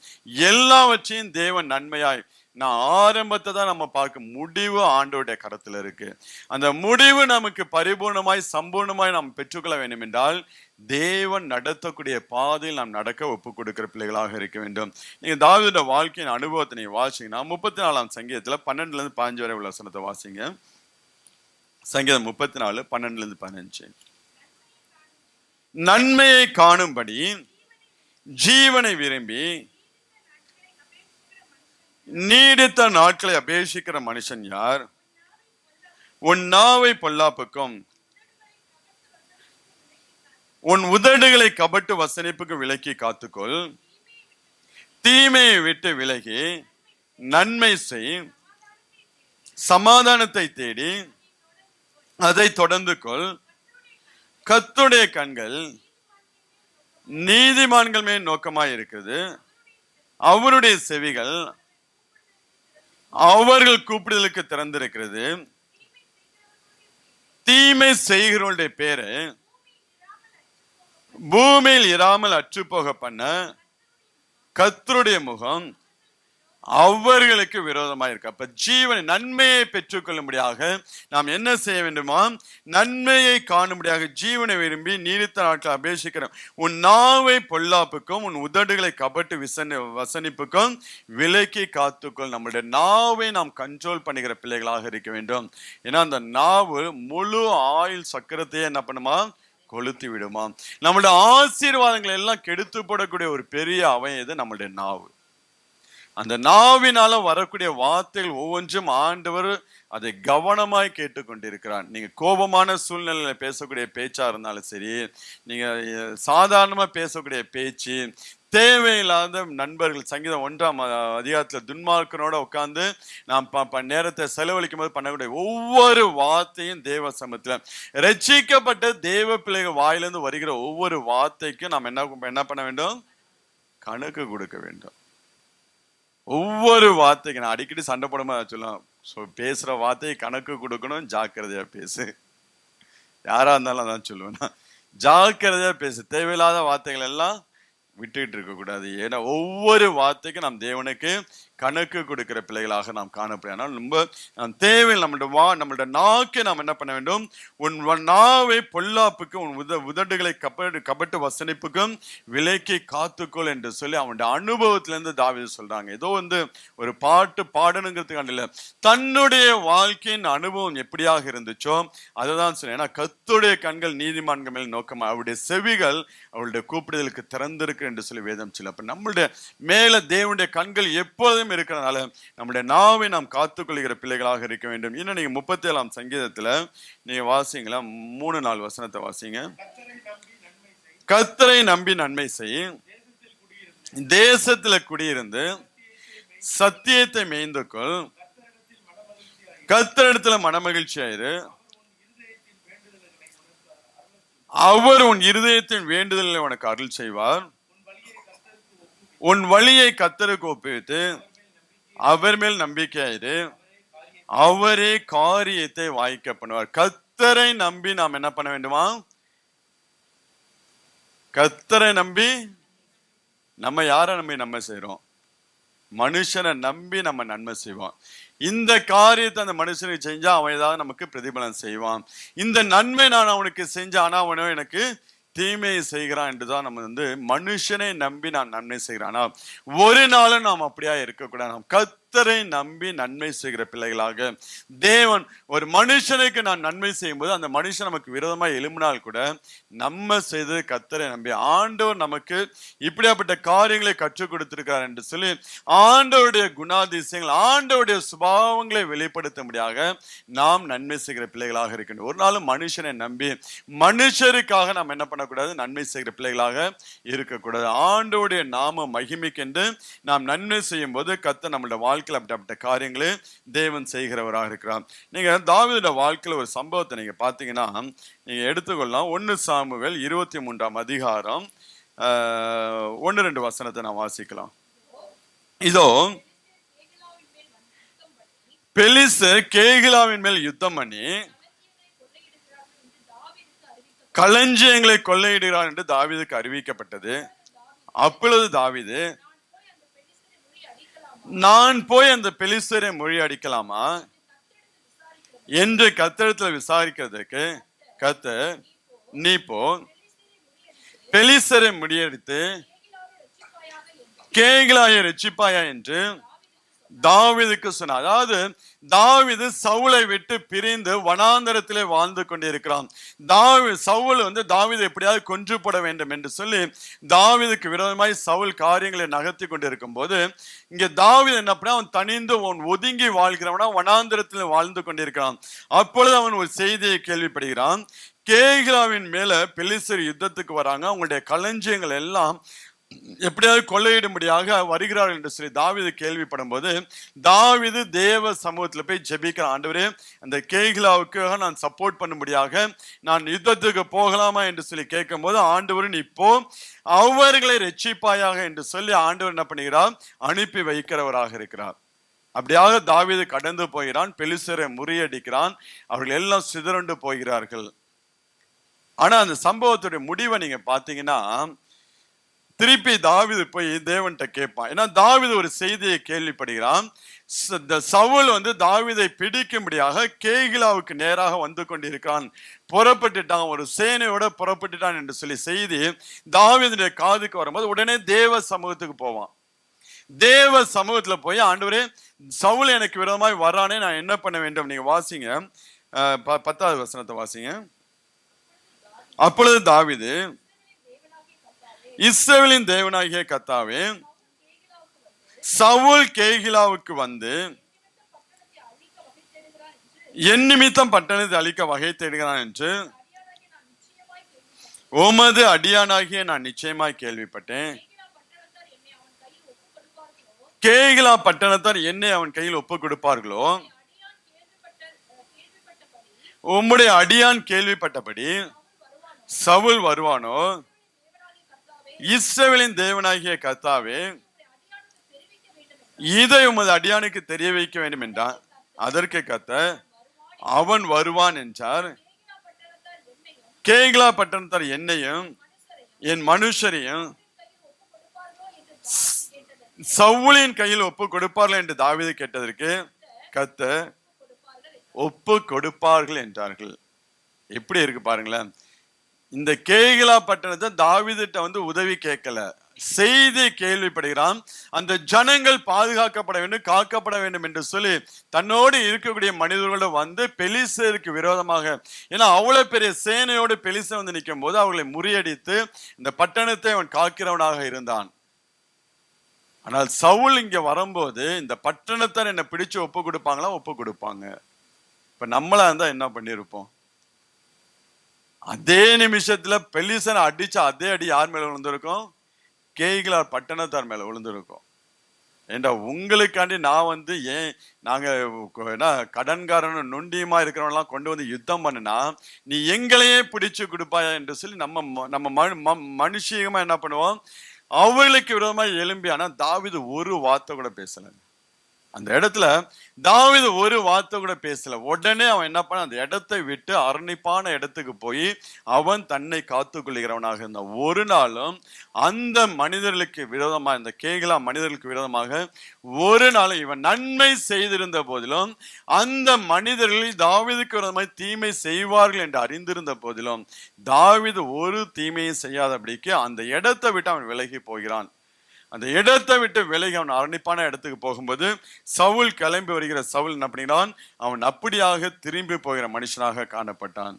எல்லாவற்றையும் தேவன் நன்மையாய், நான் ஆரம்பத்தை தான் நம்ம பார்க்க, முடிவு ஆண்டவருடைய கரத்துல இருக்கு. அந்த முடிவு நமக்கு பரிபூர்ணமாய் சம்பூர்ணமாய் நாம் பெற்றுக்கொள்ள வேண்டும் என்றால் தேவன் நடத்தக்கூடிய பாதையில் நாம் நடக்க ஒப்பு கொடுக்கிற பிள்ளைகளாக இருக்க வேண்டும். நீங்க தாவீதுடைய வாழ்க்கையின் அனுபவத்தை நீங்க வாசிங்கன்னா 34ஆம் சங்கீதத்துல 12-15 வரை உள்ள வசனத்தை வாசிங்க. சங்கீதம் 34, 12-15. நன்மையை காணும்படி ஜீவனை விரும்பி நீடித்த நாட்களை அபேட்சிக்கிற மனுஷன் யார்? உன் நாவை பொல்லாப்புக்கும் உன் உதடுகளை கபட்டு வசனிப்புக்கு விலக்கி காத்துக்கொள். தீமையை விட்டு விலகி நன்மை செய், சமாதானத்தை தேடி அதை தொடர்ந்து கொள். கர்த்தருடைய கண்கள் நீதிமான்கள் மேல் நோக்கமாய் இருக்குது, அவருடைய செவிகள் அவர்கள் கூப்பிடுதலுக்கு திறந்திருக்கிறது. தீமை செய்கிறவருடைய பேரு பூமியில் இராமல் அற்று போக பண்ண கர்த்தருடைய முகம் அவர்களுக்கு விரோதமாக இருக்கு. அப்ப ஜீவனை நன்மையை பெற்றுக்கொள்ளும்படியாக நாம் என்ன செய்ய வேண்டுமா? நன்மையை காணும்படியாக ஜீவனை விரும்பி நீடித்த நாட்கள் அபேட்சிக்கிறோம். உன் நாவை பொல்லாப்புக்கும் உன் உதடுகளை கபட்டு வசனிப்புக்கும் விலக்கி காத்துக்கொள். நம்முடைய நாவை நாம் கண்ட்ரோல் பண்ணுகிற பிள்ளைகளாக இருக்க வேண்டும். ஏன்னா அந்த நாவு முழு ஆயுள் சக்கரத்தையே என்ன பண்ணுமா? கொளுத்தி விடுமா. நம்மளுடைய ஆசீர்வாதங்களை எல்லாம் கெடுத்து போடக்கூடிய ஒரு பெரிய அவை எது? நம்மளுடைய நாவு. அந்த நாவினால வரக்கூடிய வார்த்தைகள் ஒவ்வொன்றும் ஆண்டவர் அதை கவனமாய் கேட்டுக்கொண்டிருக்கிறார். நீங்க கோபமான சூழ்நிலையில பேசக்கூடிய பேச்சா இருந்தாலும் சரி, நீங்க சாதாரணமா பேசக்கூடிய பேச்சு, தேவையில்லாத நண்பர்கள், சங்கீதம் 1ஆம் அதிகாரத்துல துன்மார்க்கனோட உட்கார்ந்து நாம் நேரத்தை செலவழிக்கும் போது பண்ணக்கூடிய ஒவ்வொரு வார்த்தையும் தேவ சமத்துல ரட்சிக்கப்பட்ட தேவ பிள்ளைகள் வாயிலிருந்து வருகிற ஒவ்வொரு வார்த்தைக்கும் நாம் என்ன பண்ண வேண்டும்? கணக்கு கொடுக்க வேண்டும். ஒவ்வொரு வார்த்தைக்கு நான் அடிக்கடி சண்டை போடாம சொல்லுவேன், பேசுற வார்த்தையை கணக்கு கொடுக்கணும், ஜாக்கிரதையா பேசு. யாரா இருந்தாலும் அதான் சொல்லுவேன், ஜாக்கிரதையா பேசு. தேவையில்லாத வார்த்தைகள் எல்லாம் விட்டுக்கிட்டு இருக்க கூடாது. ஏன்னா ஒவ்வொரு வார்த்தைக்கும் நாம் தேவனுக்கு கணக்கு கொடுக்கிற பிள்ளைகளாக நாம் காணப்படும். ரொம்ப தேவையில் நம்மளுடைய நாக்கை நாம் என்ன பண்ண வேண்டும்? உன் நாவை பொல்லாப்புக்கும் உன் உதடுகளை கபட்டு வசனிப்புக்கும் விலக்கி காத்துக்கொள் என்று சொல்லி அவனுடைய அனுபவத்திலிருந்து தாவீது சொல்றாங்க. ஏதோ ஒரு பாட்டு பாடணுங்கிறதுக்கான இல்லை, தன்னுடைய வாழ்க்கையின் அனுபவம் எப்படியாக இருந்துச்சோ அதுதான் சொன்னேன். ஏன்னா கர்த்தருடைய கண்கள் நீதிமான்கள் மேல் நோக்கமா, அவருடைய செவிகள் அவருடைய கூப்பிடுதலுக்கு திறந்திருக்கு என்று சொல்லி வேதம் சொல்ல. அப்ப நம்மளுடைய மேல தேவனுடைய கண்கள் எப்போதும் இருக்கிறதுனால நம்முடைய நாவை நாம் காத்துக்கொள்கிற பிள்ளைகளாக இருக்க வேண்டும். இன்னும் நீங்க 37ஆம் சங்கீதத்துல நீங்க வாசிங்களா, 3-4 வசனத்தை வாசிங்க. கர்த்தரை நம்பி நன்மை செய், தேசத்துல குடியிருந்து சத்தியத்தை மேய்ந்துக்கொள், கர்த்தரிடத்துல மனமகிழ்ச்சி ஆயிரு, அவர் உன் இருதயத்தின் வேண்டுதலை உனக்கு அருள் செய்வார். உன் வழியை கர்த்தருக்கு ஒப்புவித்து அவர் மேல் நம்பிக்கையாயிரு, அவரே காரியத்தை வாய்க்க பண்ணுவார். கர்த்தரை நம்பி நாம் என்ன பண்ண வேண்டுமா? கர்த்தரை நம்பி நம்ம யாரை நம்பி நன்மை செய்யறோம்? மனுஷனை நம்பி நம்ம நன்மை செய்வோம். இந்த காரியத்தை அந்த மனுஷனுக்கு செஞ்சா அவன் ஏதாவது நமக்கு பிரதிபலன் செய்வான். இந்த நன்மை நான் அவனுக்கு செஞ்சேன், ஆனா அவனோ எனக்கு தீமையை செய்கிறான் என்றுதான் நம்ம மனுஷனை நம்பி நான் நன்மை செய்கிறேன். ஆனா ஒரு நாளும் நாம் அப்படியா இருக்கக்கூடாது. நாம் கர்த்தரை நம்பி நன்மை செய்கிற பிள்ளைகளாக, தேவன் ஒரு மனுஷனுக்கு நான் நன்மை செய்யும் போது அந்த மனுஷன் நமக்கு விரோதமா எழும்பினால் கூட நம்ம செய்து கர்த்தரை நம்பி ஆண்டவர் நமக்கு இப்படியாப்பட்ட காரியங்களை கற்றுக் கொடுத்திருக்கிறார் என்று சொல்லி ஆண்டவருடைய குணாதிசயங்கள், ஆண்டவருடைய சுபாவங்களை வெளிப்படுத்தும்படியாக நாம் நன்மை செய்கிற பிள்ளைகளாக இருக்கின்றோம். ஒரு நாளும் மனுஷனை நம்பி மனுஷருக்காக நாம் என்ன பண்ணக்கூடாது? நன்மை செய்கிற பிள்ளைகளாக இருக்கக்கூடாது. ஆண்டவருடைய நாம மகிமைக்கென்று நாம் நன்மை செய்யும் போது கர்த்தர் நம்மளுடைய வாழ்க்கையில் அப்படிப்பட்ட காரியங்களை தேவன் செய்கிறவராக இருக்கிறார். நீங்க தாவீதுடைய வாழ்க்கையில ஒரு சம்பவத்தை நீங்க பாத்தீங்கன்னா நீங்க எடுத்துக்கொள்ளலாம். 1 சாமுவேல் 23ஆம் அதிகாரம் ஒன்று ரெண்டு வசனத்தை நான் வாசிக்கலாம். இதோ பெலிஸ்தர் கேகிலாவின் மேல் யுத்தம் பண்ணி களஞ்சியங்களை கொள்ளையிடுகிறார் என்று தாவீதுக்கு அறிவிக்கப்பட்டது. அப்பொழுது தாவீது, நான் போய் அந்த பெலிஸ்தரை முறியடிக்கலாமா என்று கர்த்தரிடத்தில் விசாரிக்கிறதுக்கு கர்த்தர், நீ போ, பெலிஸ்தரை முறியடித்து கேகிலாயை ரட்சிப்பாயா என்று தாவீதுக்கு சொன்னார். அதாவது தாவீது சவுலை விட்டு பிரிந்து வனாந்தரத்திலே வாழ்ந்து கொண்டிருக்கிறான். சவுல் தாவீது எப்படியாவது கொன்று போட வேண்டும் என்று சொல்லி தாவீதுக்கு விரோதமாய் சவுல் காரியங்களை நகர்த்தி கொண்டிருக்கும் போது இங்க தாவீது என்ன பண்ண, அவன் தனிந்து ஒதுங்கி வாழ்கிறவனா வனாந்தரத்தில் வாழ்ந்து கொண்டிருக்கிறான். அப்பொழுது அவன் ஒரு செய்தியை கேள்விப்படுகிறான். கேகிலாவின் மேல பெலிஸ்தர் யுத்தத்துக்கு வராங்க, அவங்களுடைய களஞ்சியங்கள் எல்லாம் எப்படியாவது கொள்ளையிடும்படியாக வருகிறார்கள் என்று சொல்லி தாவீது கேள்விப்படும் போது தாவீது தேவ சமூகத்துல போய் ஜெபிக்கிறான். ஆண்டவரே, அந்த கேகிலாவுக்காக நான் சப்போர்ட் பண்ணும்படியாக நான் யுத்தத்துக்கு போகலாமா என்று சொல்லி கேட்கும் போது ஆண்டவர், நீ போ, அவர்களை ரட்சிப்பாயாக என்று சொல்லி ஆண்டவர் என்ன பண்ணுகிறார், அனுப்பி வைக்கிறவராக இருக்கிறார். அப்படியாக தாவீது கடந்து போகிறான், பெலிஸ்தரை முறியடிக்கிறான், அவர்கள் எல்லாம் சிதறண்டு போகிறார்கள். ஆனா அந்த சம்பவத்துடைய முடிவை நீங்க பாத்தீங்கன்னா திருப்பி தாவீது போய் தேவன்கிட்ட கேட்பான். ஏன்னா தாவீது ஒரு செய்தியை கேள்விப்படுகிறான். சவுல் தாவீதை பிடிக்கும்படியாக கேகிலாவுக்கு நேராக வந்து கொண்டிருக்கான், புறப்பட்டுட்டான், ஒரு சேனையோட புறப்பட்டுட்டான் என்று சொல்லி செய்தி தாவீதுடைய காதுக்கு வரும்போது உடனே தேவ சமூகத்துக்கு போவான். தேவ சமூகத்துல போய், ஆண்டவரே, சவுல் எனக்கு விரோதமாய் வரானே, நான் என்ன பண்ண வேண்டும்? நீங்க வாசிங்க, 10வது வசனத்தை வாசிங்க. அப்பொழுது தாவீது, இஸ்ரவேலின் தேவனாகிய கர்த்தாவே, சவுல் கேகிலாவுக்கு வந்து என் நிமித்தம் பட்டணத்தை அழிக்க வகை தேடுகிறான் என்று உமது அடியானாகிய நான் நிச்சயமாய் கேள்விப்பட்டேன். கேகிலா பட்டணத்தார் என்னை அவன் கையில் ஒப்பு கொடுப்பார்களோ, உம்முடைய அடியான் கேள்விப்பட்டபடி சவுல் வருவானோ? இஸ்ரவேலின் தேவனாகிய கர்த்தாவே, இதை உமது அடியானுக்கு தெரிய வைக்க வேண்டும் என்றார். அதற்கு கர்த்தர், அவன் வருவான் என்றார். கேகிலா பட்டணத்தார் என்னையும் என் மனுஷரையும் சவுலின் கையில் ஒப்பு கொடுப்பார்கள் என்று தாவீது கேட்டதற்கு கர்த்தர், ஒப்பு கொடுப்பார்கள் என்றார்கள். எப்படி இருக்கு பாருங்களேன். இந்த கேகிலா பட்டணத்தை தாவீதுட்ட உதவி கேட்கல, செய்தி கேள்விப்படுகிறான். அந்த ஜனங்கள் பாதுகாக்கப்பட வேண்டும், காக்கப்பட வேண்டும் என்று சொல்லி தன்னோடு இருக்கக்கூடிய மனிதர்களோட பெலிஸ்தருக்கு விரோதமாக, ஏன்னா அவ்வளவு பெரிய சேனையோடு பெலிஸ்தர் நிற்கும் போது அவர்களை முறியடித்து இந்த பட்டணத்தை அவன் காக்கிறவனாக இருந்தான். ஆனால் சவுல் இங்க வரும்போது இந்த பட்டணத்தை என்ன பிடிச்சு ஒப்பு கொடுப்பாங்களா? ஒப்பு கொடுப்பாங்க. இப்ப நம்மளா இருந்தா என்ன பண்ணிருப்போம்? அதே நிமிஷத்துல பெலிஸ்தரை அடிச்ச அதே அடி யார் மேல விழுந்திருக்கும்? கேகிலா பட்டணத்தார் மேல விழுந்திருக்கும். ஏண்டா, உங்களுக்காண்டி நான் ஏன் நாங்க கடன்காரன் நொண்டியுமா இருக்கிறவங்களாம் கொண்டு யுத்தம் பண்ணுனா நீ எங்களையே பிடிச்சு கொடுப்பாயா என்று சொல்லி நம்ம மனுஷியமா என்ன பண்ணுவோம், அவர்களுக்கு விரோதமாக எழும்பி. ஆனா தாவீது ஒரு வார்த்தை கூட பேசல. அந்த இடத்துல தாவீது ஒரு வார்த்தை கூட பேசல. உடனே அவன் என்ன பண்ண, அந்த இடத்தை விட்டு அரணிப்பான இடத்துக்கு போய் அவன் தன்னை காத்துக் கொள்கிறவனாக இருந்தான். ஒரு நாளும் அந்த மனிதர்களுக்கு விரோதமாக, இந்த கேகிலா மனிதர்களுக்கு விரோதமாக ஒரு நாளும் இவன் நன்மை செய்திருந்த போதிலும், அந்த மனிதர்கள் தாவீதுக்கு விரோதமாக தீமை செய்வார்கள் என்று அறிந்திருந்த போதிலும் தாவீது ஒரு தீமையும் செய்யாதபடிக்கு அந்த இடத்தை விட்டு அவன் விலகி போகிறான். அந்த இடத்தை விட்டு விலகி அவன் அரணிப்பான இடத்துக்கு போகும்போது சவுல் கிளம்பி வருகிற சவுல் என்ன பண்ணினான், அவன் அப்படியாக திரும்பி போகிற மனுஷனாக காணப்பட்டான்.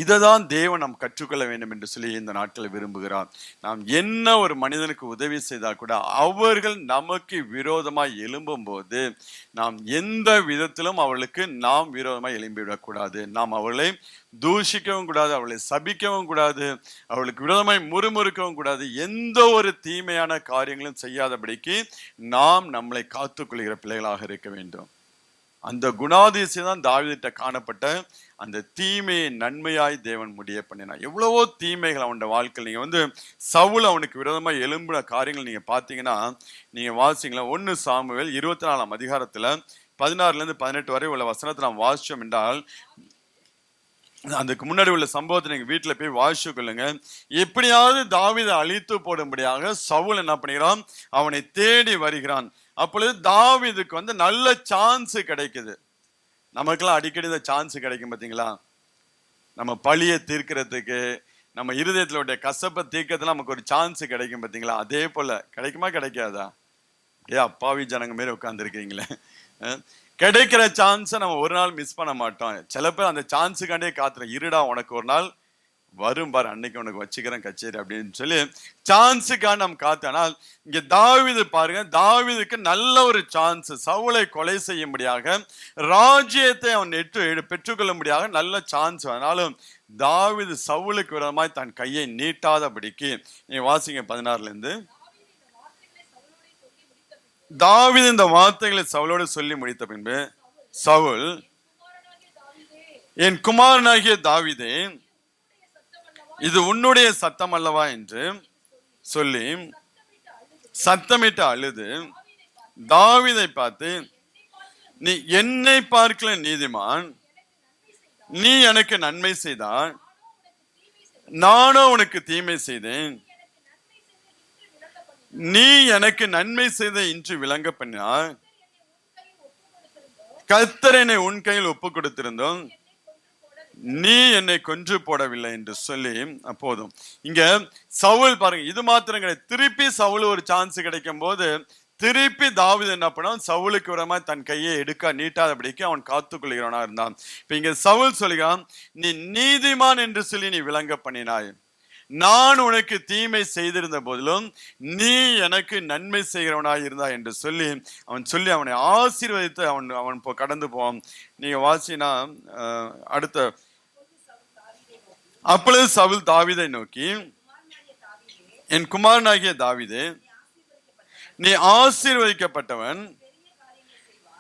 இததான் தேவன் நாம் கற்றுக்கொள்ள வேண்டும் என்று சொல்லி இந்த நாட்களை விரும்புகிறார். நாம் என்ன ஒரு மனிதனுக்கு உதவி செய்தால் கூட அவர்கள் நமக்கு விரோதமாய் எழும்பும் போது நாம் எந்த விதத்திலும் அவர்களுக்கு நாம் விரோதமாய் எழும்பிவிடக்கூடாது. நாம் அவர்களை தூஷிக்கவும் கூடாது, அவர்களை சபிக்கவும் கூடாது, அவர்களுக்கு விரோதமாய் முறுமுறுக்கவும் கூடாது. எந்த ஒரு தீமையான காரியங்களும் செய்யாதபடிக்கு நாம் நம்மளை காத்துக்கொள்கிற பிள்ளைகளாக இருக்க வேண்டும். அந்த குணாதிசயம் தான் தாவீதுகிட்ட காணப்பட்ட அந்த தீமையை நன்மையாய் தேவன் முடிய பண்ணினார். எவ்வளவோ தீமைகள் அவனுடைய வாழ்க்கையில். நீங்க சவுல் அவனுக்கு விரோதமா எழும்பின காரியங்கள் நீங்க பாத்தீங்கன்னா, நீங்க வாசிங்களா 1 சாமுவேல் 24ஆம் அதிகாரத்துல 16-18 வரை உள்ள வசனத்தை நாம் வாசிச்சோம் என்றால், அதுக்கு முன்னாடி உள்ள சம்பவத்தை நீங்க வீட்டுல போய் வாசிச்சு கொள்ளுங்க. எப்படியாவது தாவீதை அழித்து போடும்படியாக சவுல் என்ன பண்ணுகிறான், அவனை தேடி வருகிறான். அப்பொழுது தாவீதுக்கு நல்ல சான்ஸ் கிடைக்குது. நமக்கெல்லாம் அடிக்கடி இந்த சான்ஸ் கிடைக்கும் பாத்தீங்களா? நம்ம பழியை தீர்க்கிறதுக்கு, நம்ம இருதயத்துல கசப்பை தீர்க்கிறதுல நமக்கு ஒரு சான்ஸ் கிடைக்கும் பாத்தீங்களா? அதே போல கிடைக்குமா கிடைக்காதா? அப்பாவி ஜனங்க மாரி உட்கார்ந்து இருக்கீங்களே. கிடைக்கிற சான்ஸை நம்ம ஒரு நாள் மிஸ் பண்ண மாட்டோம். சில பேர் அந்த சான்ஸுக்காண்டே காத்துறோம். இருடா, உனக்கு ஒரு நாள் வரும் பாரு, அன்னைக்கு உனக்கு வச்சுக்கிறேன் கச்சேரி அப்படின்னு சொல்லி சான்ஸுக்காக நம்ம காத்து. ஆனால் இங்க தாவீது பாருங்க, தாவீதுக்கு நல்ல ஒரு சான்ஸ். சவுலை கொலை செய்யும்படியாக, ராஜ்யத்தை அவன் பெற்றுக்கொள்ளும்படியாக நல்ல சான்ஸ். ஆனாலும் தாவீது சவுலுக்கு விரோதமாய் தன் கையை நீட்டாதபடிக்கு, நீ வாசிங்க 16 தாவீது இந்த வார்த்தைகளை சவுலோடு சொல்லி முடித்த பின்பு, சவுல், என் குமாரனாகிய தாவீதே, இது உன்னுடைய சத்தம் அல்லவா என்று சொல்லி சத்தமிட்டு அழுது தாவீதை பார்த்து, நீ என்னை பார்க்கல நீதிமான், நீ எனக்கு நன்மை செய்தால் நானோ உனக்கு தீமை செய்தேன். நீ எனக்கு நன்மை செய்த இன்று விளங்க பண்ணினார். கர்த்தர் என்னை உன் கையில் ஒப்பு கொடுத்திருந்தோம், நீ என்னை கொன்று போடவில்லை என்று சொல்லி. அப்போதும் இங்க சவுல் பாருங்க, இது மாத்திரம் கிடையாது. திருப்பி சவுல் ஒரு சான்ஸ் கிடைக்கும் போது திருப்பி தாவீது என்ன பண்ணான், சவுலுக்கு விரோதமா தன் கையை நீட்டாதபடிக்கு அவன் காத்துக்கொள்கிறவனா இருந்தான். இப்ப இங்க சவுல் சொல்லுகிறான், நீ நீதிமான் என்று சொல்லி நீ விளங்க பண்ணினாய். நான் உனக்கு தீமை செய்திருந்த போதிலும் நீ எனக்கு நன்மை செய்கிறவனாய் இருந்தாய் என்று சொல்லி அவனை ஆசீர்வதித்து அவன் கடந்து போவான். நீங்க வாசினா அடுத்த, அப்பொழுது சவுல் தாவீதை நோக்கி, என் குமாரனாகிய தாவீதே, நீ ஆசீர்வதிக்கப்பட்டவன்,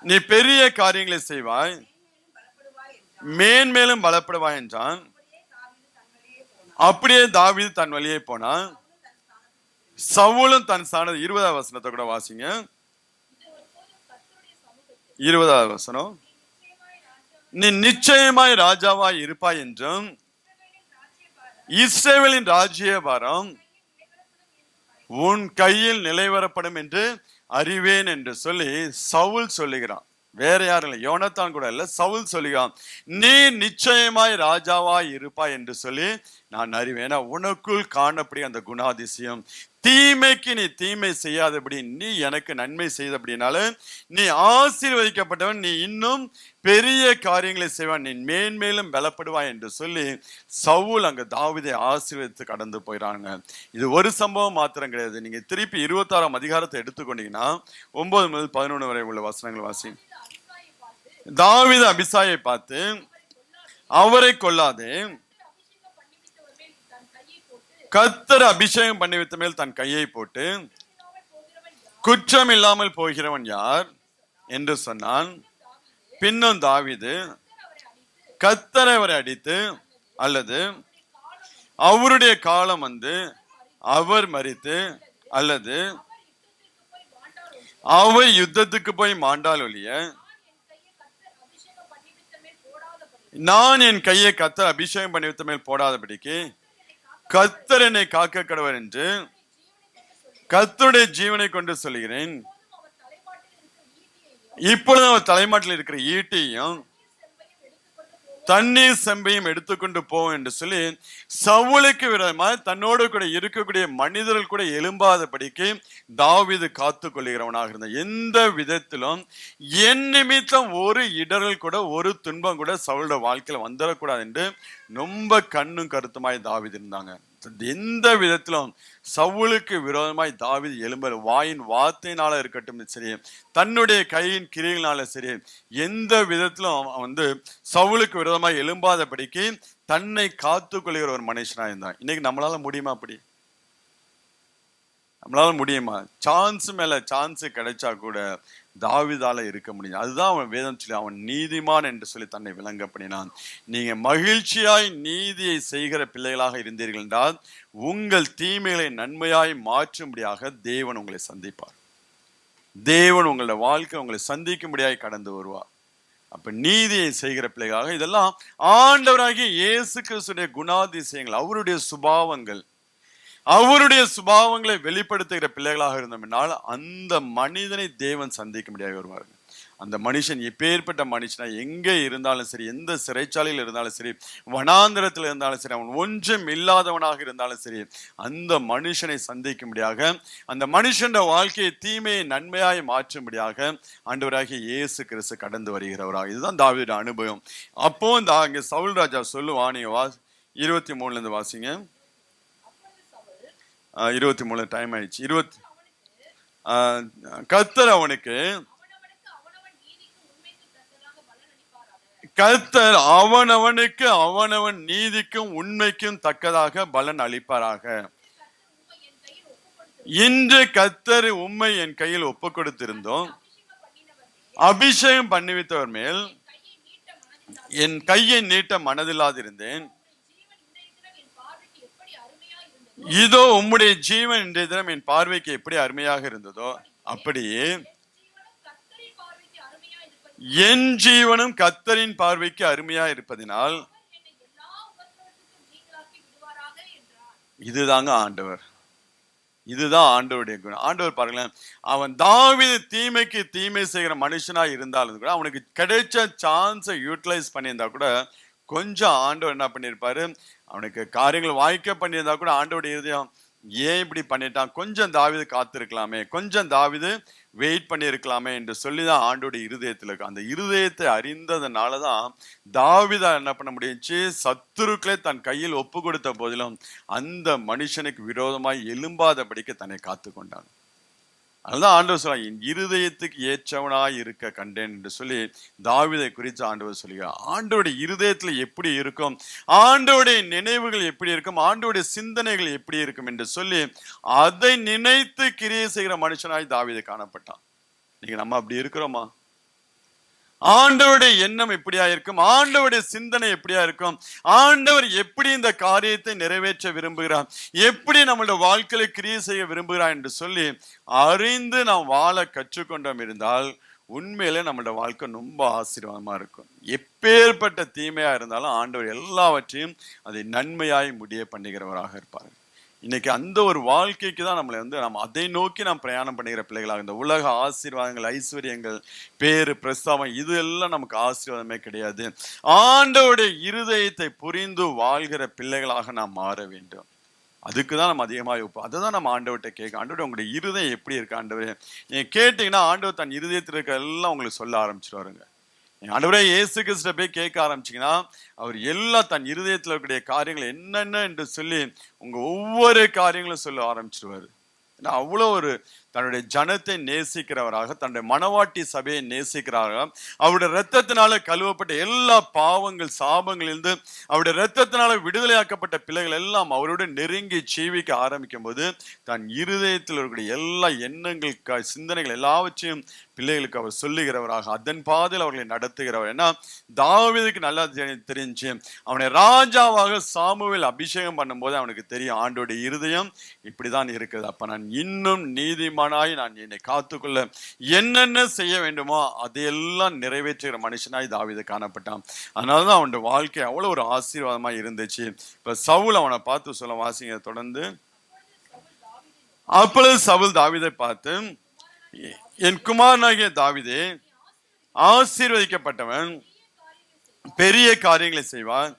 நீ பெரிய காரியங்களை செய்வாய், மேன்மேலும் பலப்படுவாய் என்றான். அப்படியே தாவீது தன் வழியே போனான். சவுலும் தன் ஸ்தானத்தில் 20ஆவது வசனத்தை கூட வாசிங்க. 20ஆவது வசனம், நீ நிச்சயமாய் ராஜாவாய் இருப்பாய் என்றும் இஸ்ரவேலின் ராஜ்யபாரம் உன் கையில் நிலைவரப்படும் என்று அறிவேன் என்று சொல்லி சவுல் சொல்லுகிறான். வேற யாரும் இல்லை, யோனத்தான் கூட இல்ல, சவுல் சொல்லுகிறான், நீ நிச்சயமாய் ராஜாவாய் இருப்பாய் என்று சொல்லி நான் அறிவேன். உனக்குள் காணப்படி அந்த குணாதிசயம், தீமைக்கு நீ தீமை செய்யாதபடி நீ எனக்கு நன்மை செய்தபடினால நீ ஆசீர்வதிக்கப்பட்டவன், நீ இன்னும் பெரிய காரியங்களை செய்வான், நீ மேன்மேலும் பலப்படுவாய் என்று சொல்லி சவுல் அங்க தாவீதை ஆசீர்வதித்து கடந்து போயிறாங்க. இது ஒரு சம்பவம் மாத்திரம் கிடையாது. நீங்க திருப்பி 26ஆம் அதிகாரத்தை எடுத்துக்கொண்டீங்கன்னா 9 முதல் 11 வரை உள்ள வசனங்கள் வாசி. தாவீது அபிசாயை பார்த்து, அவரை கொல்லாதே, கர்த்தர் அபிஷேகம் பண்ணி வைத்த மேல் தன் கையை போட்டு குற்றம் இல்லாமல் போகிறவன் யார் என்று சொன்னான். பின்னும் தாவீது கர்த்தர் அவரை அடித்து, அல்லது அவருடைய காலம் அவர் மரித்து, அல்லது அவர் யுத்தத்துக்கு போய் மாண்டால் ஒழிய நான் என் கையை கர்த்தர் அபிஷேகம் பண்ணி வைத்த மேல் போடாதபடிக்கு கர்த்தர் என்னை காக்க கடவர் என்று கர்த்தருடைய ஜீவனை கொண்டு சொல்கிறேன். இப்பொழுது அவர் தலைமாட்டில் இருக்கிற ஈட்டியும் தண்ணீர் செம்பையும் எடுத்துக்கொண்டு போவோம் என்று சொல்லி சவுலுக்கு விரோதமாக தன்னோடு கூட இருக்கக்கூடிய மனிதர்கள் கூட எழும்பாதபடிக்கு தாவீது காத்து கொள்கிறவனாக இருந்தான். எந்த விதத்திலும் என் நிமித்தம் ஒரு இடர்கள் கூட, ஒரு துன்பம் கூட சவுலோட வாழ்க்கையில வந்துடக்கூடாது என்று ரொம்ப கண்ணும் கருத்துமாய் தாவீது இருந்தாங்க. எந்த விதத்திலும் சவுலுக்கு விரோதமாய் தாவீது எழும்பல், வாயின் வார்த்தையினால இருக்கட்டும் சரி, தன்னுடைய கையின் கிரியையினால சரி, எந்த விதத்திலும் அவன் சவுலுக்கு விரோதமாய் எழும்பாதபடிக்கு தன்னை காத்து கொள்கிற ஒரு மனுஷனா இருந்தான். இன்னைக்கு நம்மளால முடியுமா? அப்படி நம்மளால முடியுமா? சான்ஸ் மேல சான்ஸ் கிடைச்சா கூட தாவீதால இருக்க முடியும். அதுதான் அவன் வேதம் சொல்லி அவன் நீதிமான் என்று சொல்லி தன்னை விளங்க பண்ணினான். நீங்க மகிழ்ச்சியாய் நீதியை செய்கிற பிள்ளைகளாக இருந்தீர்கள் என்றால் உங்கள் தீமைகளை நன்மையாய் மாற்றும்படியாக தேவன் உங்களை சந்திப்பார். தேவன் உங்களோட வாழ்க்கை உங்களை சந்திக்கும்படியாய் கடந்து வருவார். அப்ப நீதியை செய்கிற பிள்ளைகளாக, இதெல்லாம் ஆண்டவராகிய இயேசு கிறிஸ்துடைய குணாதிசயங்கள், அவருடைய சுபாவங்கள், அவருடைய சுபாவங்களை வெளிப்படுத்துகிற பிள்ளைகளாக இருந்தோம்னால் அந்த மனிதனை தேவன் சந்திக்க முடியாது வருவார்கள். அந்த மனுஷன் எப்பேற்பட்ட மனுஷனா எங்கே இருந்தாலும் சரி, எந்த சிறைச்சாலையில் இருந்தாலும் சரி, வனாந்திரத்தில் இருந்தாலும் சரி, அவன் ஒன்றும் இல்லாதவனாக இருந்தாலும் சரி, அந்த மனுஷனை சந்திக்கும்படியாக, அந்த மனுஷன் வாழ்க்கையை தீமையை நன்மையாய் மாற்றும்படியாக ஆண்டவராகிய இயேசு கிறிஸ்து கடந்து வருகிறவராக. இதுதான் தாவீதுடைய அனுபவம். அப்போ இங்க சவுல் ராஜா சொல்லுவான், நீங்க 23 வாசிங்க. 23 டைம் ஆயிடுச்சு. கர்த்தர் அவனுக்கு அவனவன் நீதிக்கும் உண்மைக்கும் தக்கதாக பலன் அளிப்பாராக. இன்று கர்த்தர் உம்மை என் கையில் ஒப்பு கொடுத்திருந்தோம், அபிஷேகம் பண்ணிவித்தவர் மேல் என் கையை நீட்ட மனதில்லாதிருந்தேன். இதோ உம்முடைய ஜீவன் இன்றைய தினம் என் பார்வைக்கு எப்படி அருமையாக இருந்ததோ அப்படியே என் ஜீவனும் கர்த்தரின் பார்வைக்கு அருமையா இருப்பதினால் இதுதாங்க ஆண்டவர். இதுதான் ஆண்டவருடைய குணம். ஆண்டவர் பாருங்களேன், அவன் தாவீது தீமைக்கு தீமை செய்கிற மனுஷனா இருந்தாலும் கூட அவனுக்கு கிடைச்ச சான்ஸை யூட்டிலைஸ் பண்ணியிருந்தா கூட கொஞ்சம் ஆண்டவர் என்ன பண்ணியிருப்பாரு, அவனுக்கு காரியங்கள் வாய்க்க பண்ணியிருந்தா கூட ஆண்டவருடைய இருதயம் ஏன் இப்படி பண்ணிட்டான், கொஞ்சம் தாவீது காத்திருக்கலாமே, கொஞ்சம் தாவீது வெயிட் பண்ணி இருக்கலாமே என்று சொல்லிதான் ஆண்டோடைய இருதயத்தில் இருக்கு. அந்த இருதயத்தை அறிந்ததுனாலதான் தாவீதா என்ன பண்ண முடியுச்சு, சத்துருக்களை தன் கையில் ஒப்பு கொடுத்த போதிலும் அந்த மனுஷனுக்கு விரோதமாய் எழும்பாதபடிக்கு தன்னை காத்து கொண்டான். அதுதான் ஆண்டவர் சொல்ல, என் இருதயத்துக்கு ஏற்றவனாய் இருக்க கண்டேன் என்று சொல்லி தாவீதை குறித்து ஆண்டவர் சொல்லுகிறார். ஆண்டோடைய இருதயத்துல எப்படி இருக்கும், ஆண்டோடைய நினைவுகள் எப்படி இருக்கும், ஆண்டோடைய சிந்தனைகள் எப்படி இருக்கும் என்று சொல்லி அதை நினைத்து கிரியை செய்கிற மனுஷனாய் தாவீது காணப்பட்டான். நீங்க நம்ம அப்படி இருக்கிறோமா? ஆண்டவருடைய எண்ணம் எப்படியா இருக்கும், ஆண்டவருடைய சிந்தனை எப்படியா இருக்கும், ஆண்டவர் எப்படி இந்த காரியத்தை நிறைவேற்ற விரும்புகிறார், எப்படி நம்மளுடைய வாழ்க்கையில கிரியை செய்ய விரும்புகிறார் என்று சொல்லி அறிந்து நாம் வாழ கற்றுக்கொண்டோம் இருந்தால் உண்மையிலே நம்மளோட வாழ்க்கை ரொம்ப ஆசீர்வாதமா இருக்கும். எப்பேற்பட்ட தீமையா இருந்தாலும் ஆண்டவர் எல்லாவற்றையும் அதை நன்மையாய் முடிய பண்ணுகிறவராக இருப்பார். இன்னைக்கு அந்த ஒரு வாழ்க்கைக்கு தான் நம்மளை நம்ம அதை நோக்கி நாம் பிரயாணம் பண்ணுகிற பிள்ளைகளாக, இந்த உலக ஆசீர்வாதங்கள், ஐஸ்வர்யங்கள், பேரு, பிரஸ்தாபம், இது எல்லாம் நமக்கு ஆசீர்வாதமே கிடையாது. ஆண்டவருடைய இருதயத்தை புரிந்து வாழ்கிற பிள்ளைகளாக நாம் மாற வேண்டும். அதுக்கு தான் நம்ம அதிகமாக வைப்போம். அதை தான் நம்ம ஆண்டவர்கிட்ட கேட்க, ஆண்டவர் உங்களுடைய இருதயம் எப்படி இருக்கு ஆண்டவர், நீங்க கேட்டீங்கன்னா ஆண்டவர் தன் இருதயத்தில் இருக்க எல்லாம் உங்களுக்கு சொல்ல ஆரம்பிச்சுருவாருங்க. ஆண்டவரே இயேசு கிறிஸ்துவை போய் கேட்க ஆரம்பிச்சீங்கன்னா அவர் எல்லாம் தன் இருதயத்தில் இருக்கக்கூடிய காரியங்கள் என்னென்ன என்று சொல்லி உங்க ஒவ்வொரு காரியங்களும் சொல்ல ஆரம்பிச்சிருவாரு. ஏன்னா அவ்வளோ ஒரு தன்னுடைய ஜனத்தை நேசிக்கிறவராக, தன்னுடைய மனவாட்டி சபையை நேசிக்கிறாராக, அவருடைய இரத்தத்தினால கழுவப்பட்ட எல்லா பாவங்கள் சாபங்களிலிருந்து அவருடைய இரத்தத்தினால விடுதலையாக்கப்பட்ட பிள்ளைகள் எல்லாம் அவரோடு நெருங்கி ஜீவிக்க ஆரம்பிக்கும் போது தன் இருதயத்தில் இருக்கக்கூடிய எல்லா எண்ணங்கள், சிந்தனைகள் எல்லாவற்றையும் பிள்ளைகளுக்கு அவர் சொல்லுகிறவராக, அதன் பாதையில் அவர்களை நடத்துகிறவர். ஏன்னா தாவீதுக்கு நல்லா தெரிஞ்சு அவனை ராஜாவாக சாமுவேல் அபிஷேகம் பண்ணும்போது அவனுக்கு தெரியும் ஆண்டோடைய இருதயம் இப்படிதான் இருக்குது. அப்ப நான் இன்னும் நீதிமானாய் நான் என்னை காத்துக்கொள்ள என்னென்ன செய்ய வேண்டுமோ அதையெல்லாம் நிறைவேற்றுகிற மனுஷனாய் தாவீது காணப்பட்டான். அதனாலதான் அவனுடைய வாழ்க்கை அவ்வளவு ஒரு ஆசீர்வாதமா இருந்துச்சு. இப்ப சவுல் அவனை பார்த்து சொல்ல, வாசிங்க தொடர்ந்து. அப்பொழுது சவுல் தாவீதை பார்த்து, என் குமாரனாகிய தாவீதே, ஆசீர்வதிக்கப்பட்டவன், பெரிய காரியங்களை செய்வான்,